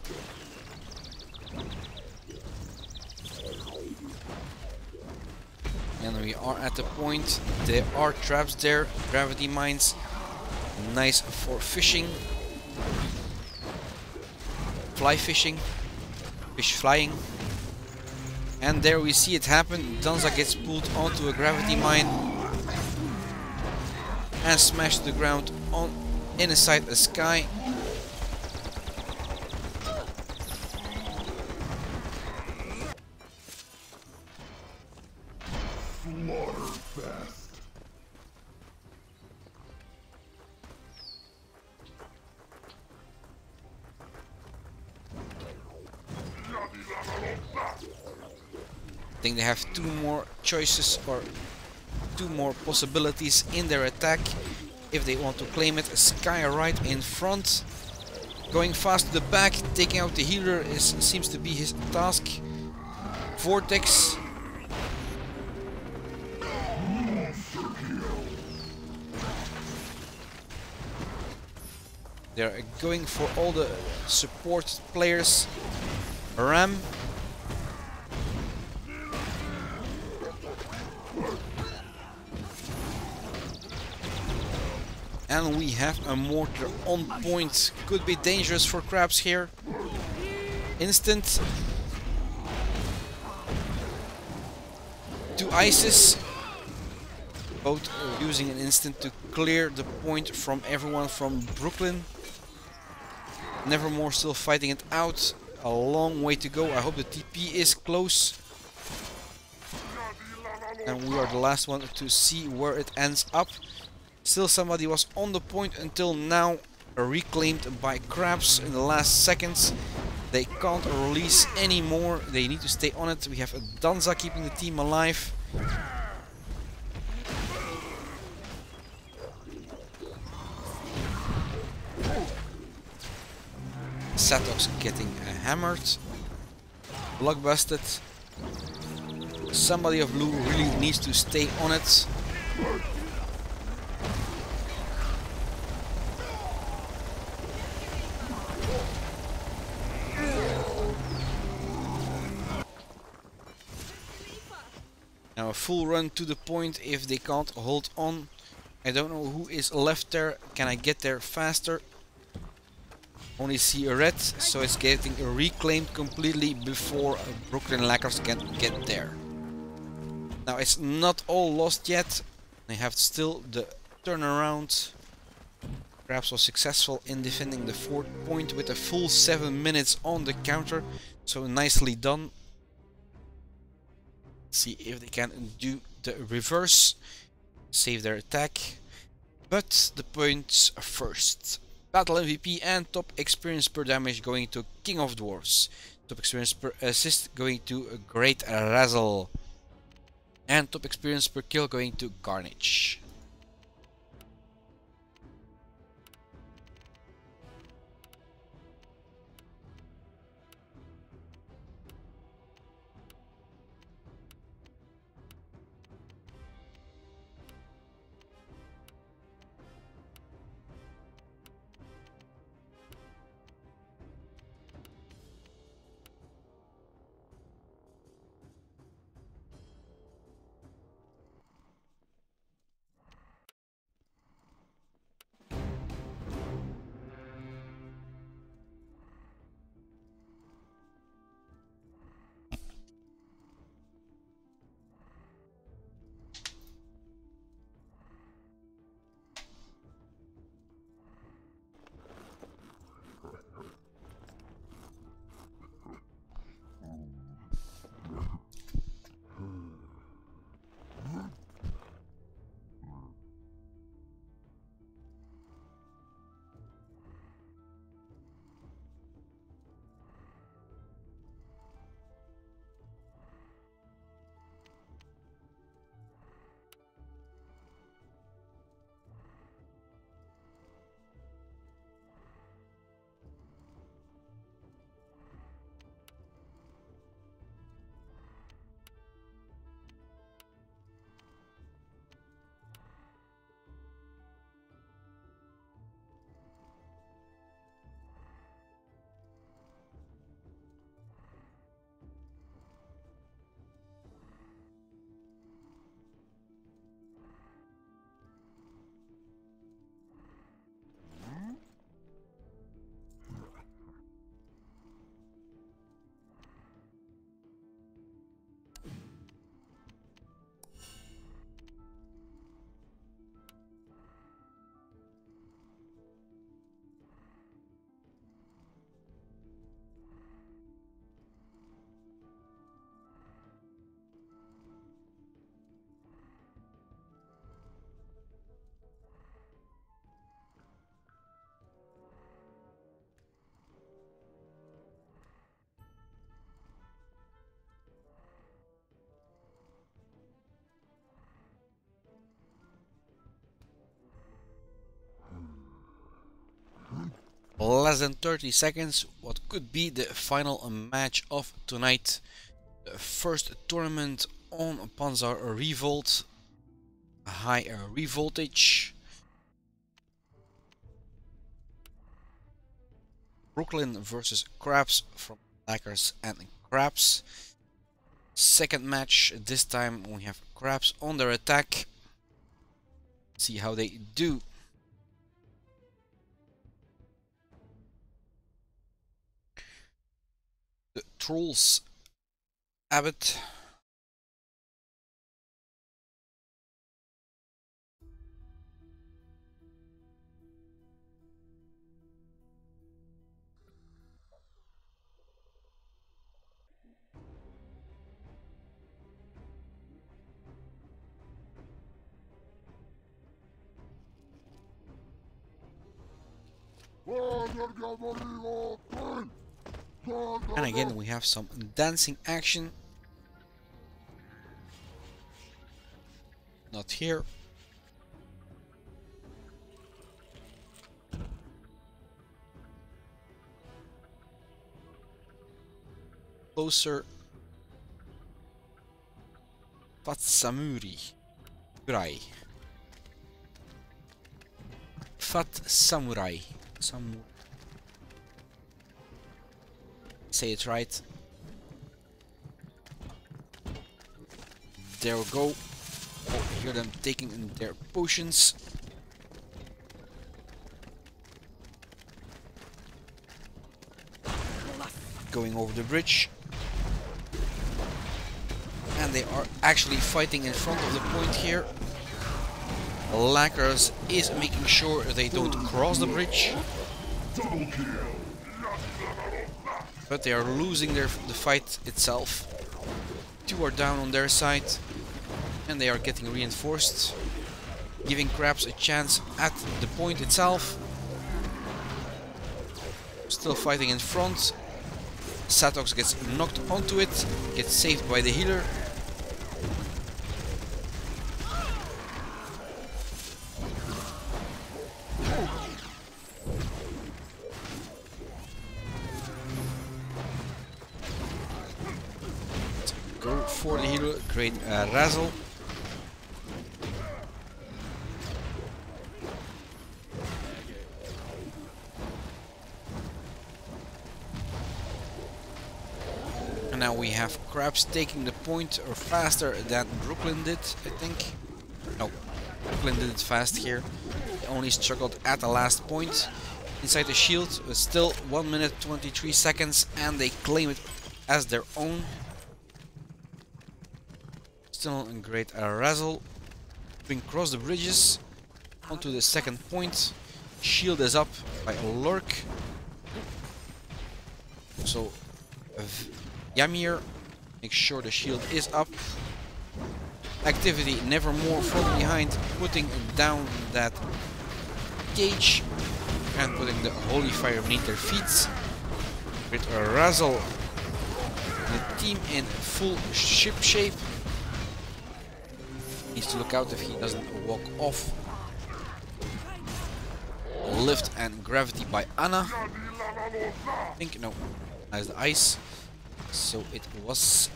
And we are at the point. There are traps there, gravity mines, nice for fishing, fly fishing, fish flying. And there we see it happen. Danza gets pulled onto a gravity mine and smash the ground on inside the sky. I think they have 2 more choices or 2 more possibilities in their attack if they want to claim it. Sky right in front, going fast to the back, taking out the healer seems to be his task. Vortex. They're going for all the support players. Ram. And we have a mortar on point. Could be dangerous for crabs here. Instant. 2 ices. Both using an instant to clear the point from everyone from Brooklyn. Nevermore still fighting it out. A long way to go. I hope the TP is close. And we are the last one to see where it ends up. Still somebody was on the point until now, reclaimed by crabs in the last seconds. They can't release anymore. They need to stay on it. We have a Danza keeping the team alive. Satox getting hammered. Blockbusted. Somebody of blue really needs to stay on it. Now a full run to the point if they can't hold on. I don't know who is left there. Can I get there faster? Only see a red, so it's getting reclaimed completely before Brooklyn Lacquers can get there. Now it's not all lost yet. They have still the turnaround. Krabs was successful in defending the 4th point with a full 7 minutes on the counter. So nicely done. See if they can do the reverse, save their attack, but the points first. Battle MVP and top experience per damage going to King of Dwarves, top experience per assist going to Great Razzle, and top experience per kill going to Carnage. Less than 30 seconds, what could be the final match of tonight. The first tournament on Panzar reVOLT, high reVOLTAGE. Brooklyn versus Krabs from Lackers and Krabs. Second match, this time we have Krabs on their attack. See how they do. The Trolls Abbott. And again we have some dancing action. Not here. Closer. Fat Samurai. Fat Samurai. Say it right. There we go. Oh, hear them taking in their potions. Going over the bridge. And they are actually fighting in front of the point here. Lackers is making sure they don't cross the bridge. But they are losing the fight itself. Two are down on their side. And they are getting reinforced. Giving Krabs a chance at the point itself. Still fighting in front. Satox gets knocked onto it. Gets saved by the healer. Go for the healer. Great razzle. And now we have Krabs taking the point or faster than Brooklyn did, I think. No, Brooklyn did it fast here. They only struggled at the last point. Inside the shield, but still 1 minute 23 seconds, and they claim it as their own. Still a great razzle. Moving across the bridges onto the second point. Shield is up by Lurk. So Yamir, make sure the shield is up. Activity Nevermore from behind, putting down that cage and putting the holy fire beneath their feet. With a razzle, the team in full ship shape. Needs to look out if he doesn't walk off. Lift and gravity by Anna. I think no, as the ice. So it was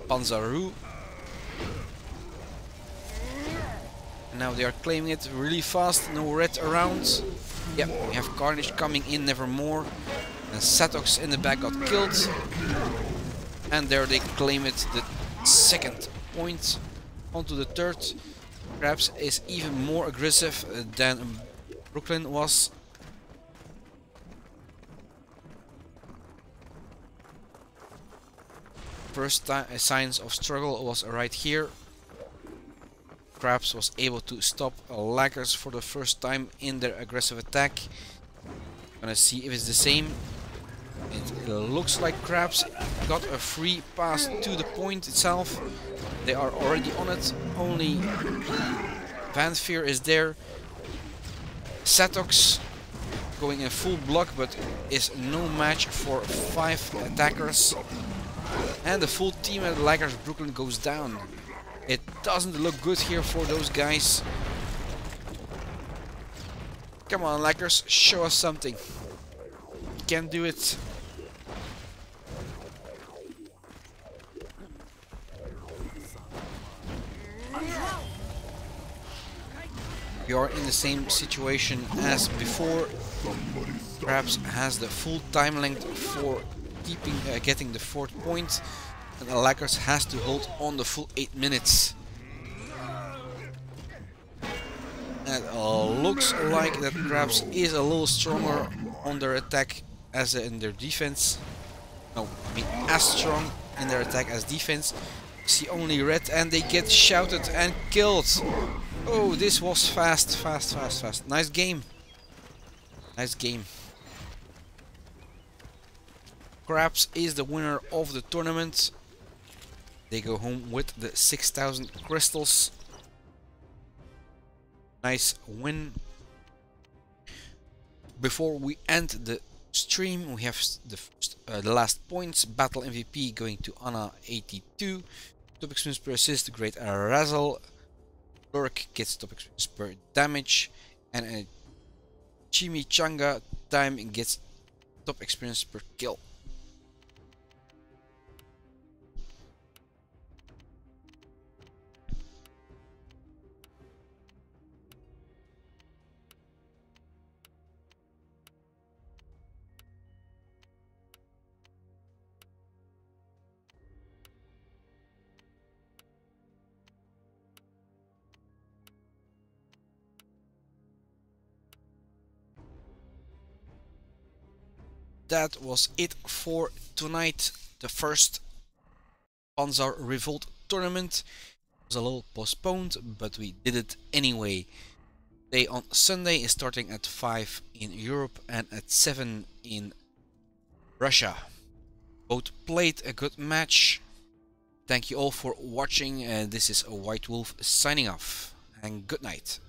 Panzar. Now they are claiming it really fast, no red around. Yeah, we have Carnage coming in Nevermore. And Satox in the back got killed. And there they claim it, the second point onto the third. Krabs is even more aggressive than Brooklyn was. First signs of struggle was right here. Krabs was able to stop Lackers for the first time in their aggressive attack. Gonna see if it's the same. It looks like Krabs got a free pass to the point itself. They are already on it. Only Vanfear is there. Satox going in full block, but is no match for 5 attackers. And the full team at Lackers Brooklyn goes down. It doesn't look good here for those guys. Come on, Lackers, show us something. can do it. We are in the same situation as before. Perhaps has the full time length for keeping getting the 4th point, and the Laggers has to hold on the full 8 minutes. And it looks like that Krabs is a little stronger on their attack as in their defense. No, I mean as strong in their attack as defense. See only red, and they get shouted and killed. Oh, this was fast. Nice game. Nice game. Krabs is the winner of the tournament. They go home with the 6,000 crystals. Nice win. Before we end the stream, we have the last points. Battle MVP going to Anna 82. Top experience per assist, great Razzle. Lurk gets top experience per damage, and a Chimichanga time gets top experience per kill. That was it for tonight. The first Panzar Revolt tournament was a little postponed, but we did it anyway. Day on Sunday is starting at 5 in Europe and at 7 in Russia. Both played a good match. Thank you all for watching. This is a White Wolf signing off, and good night.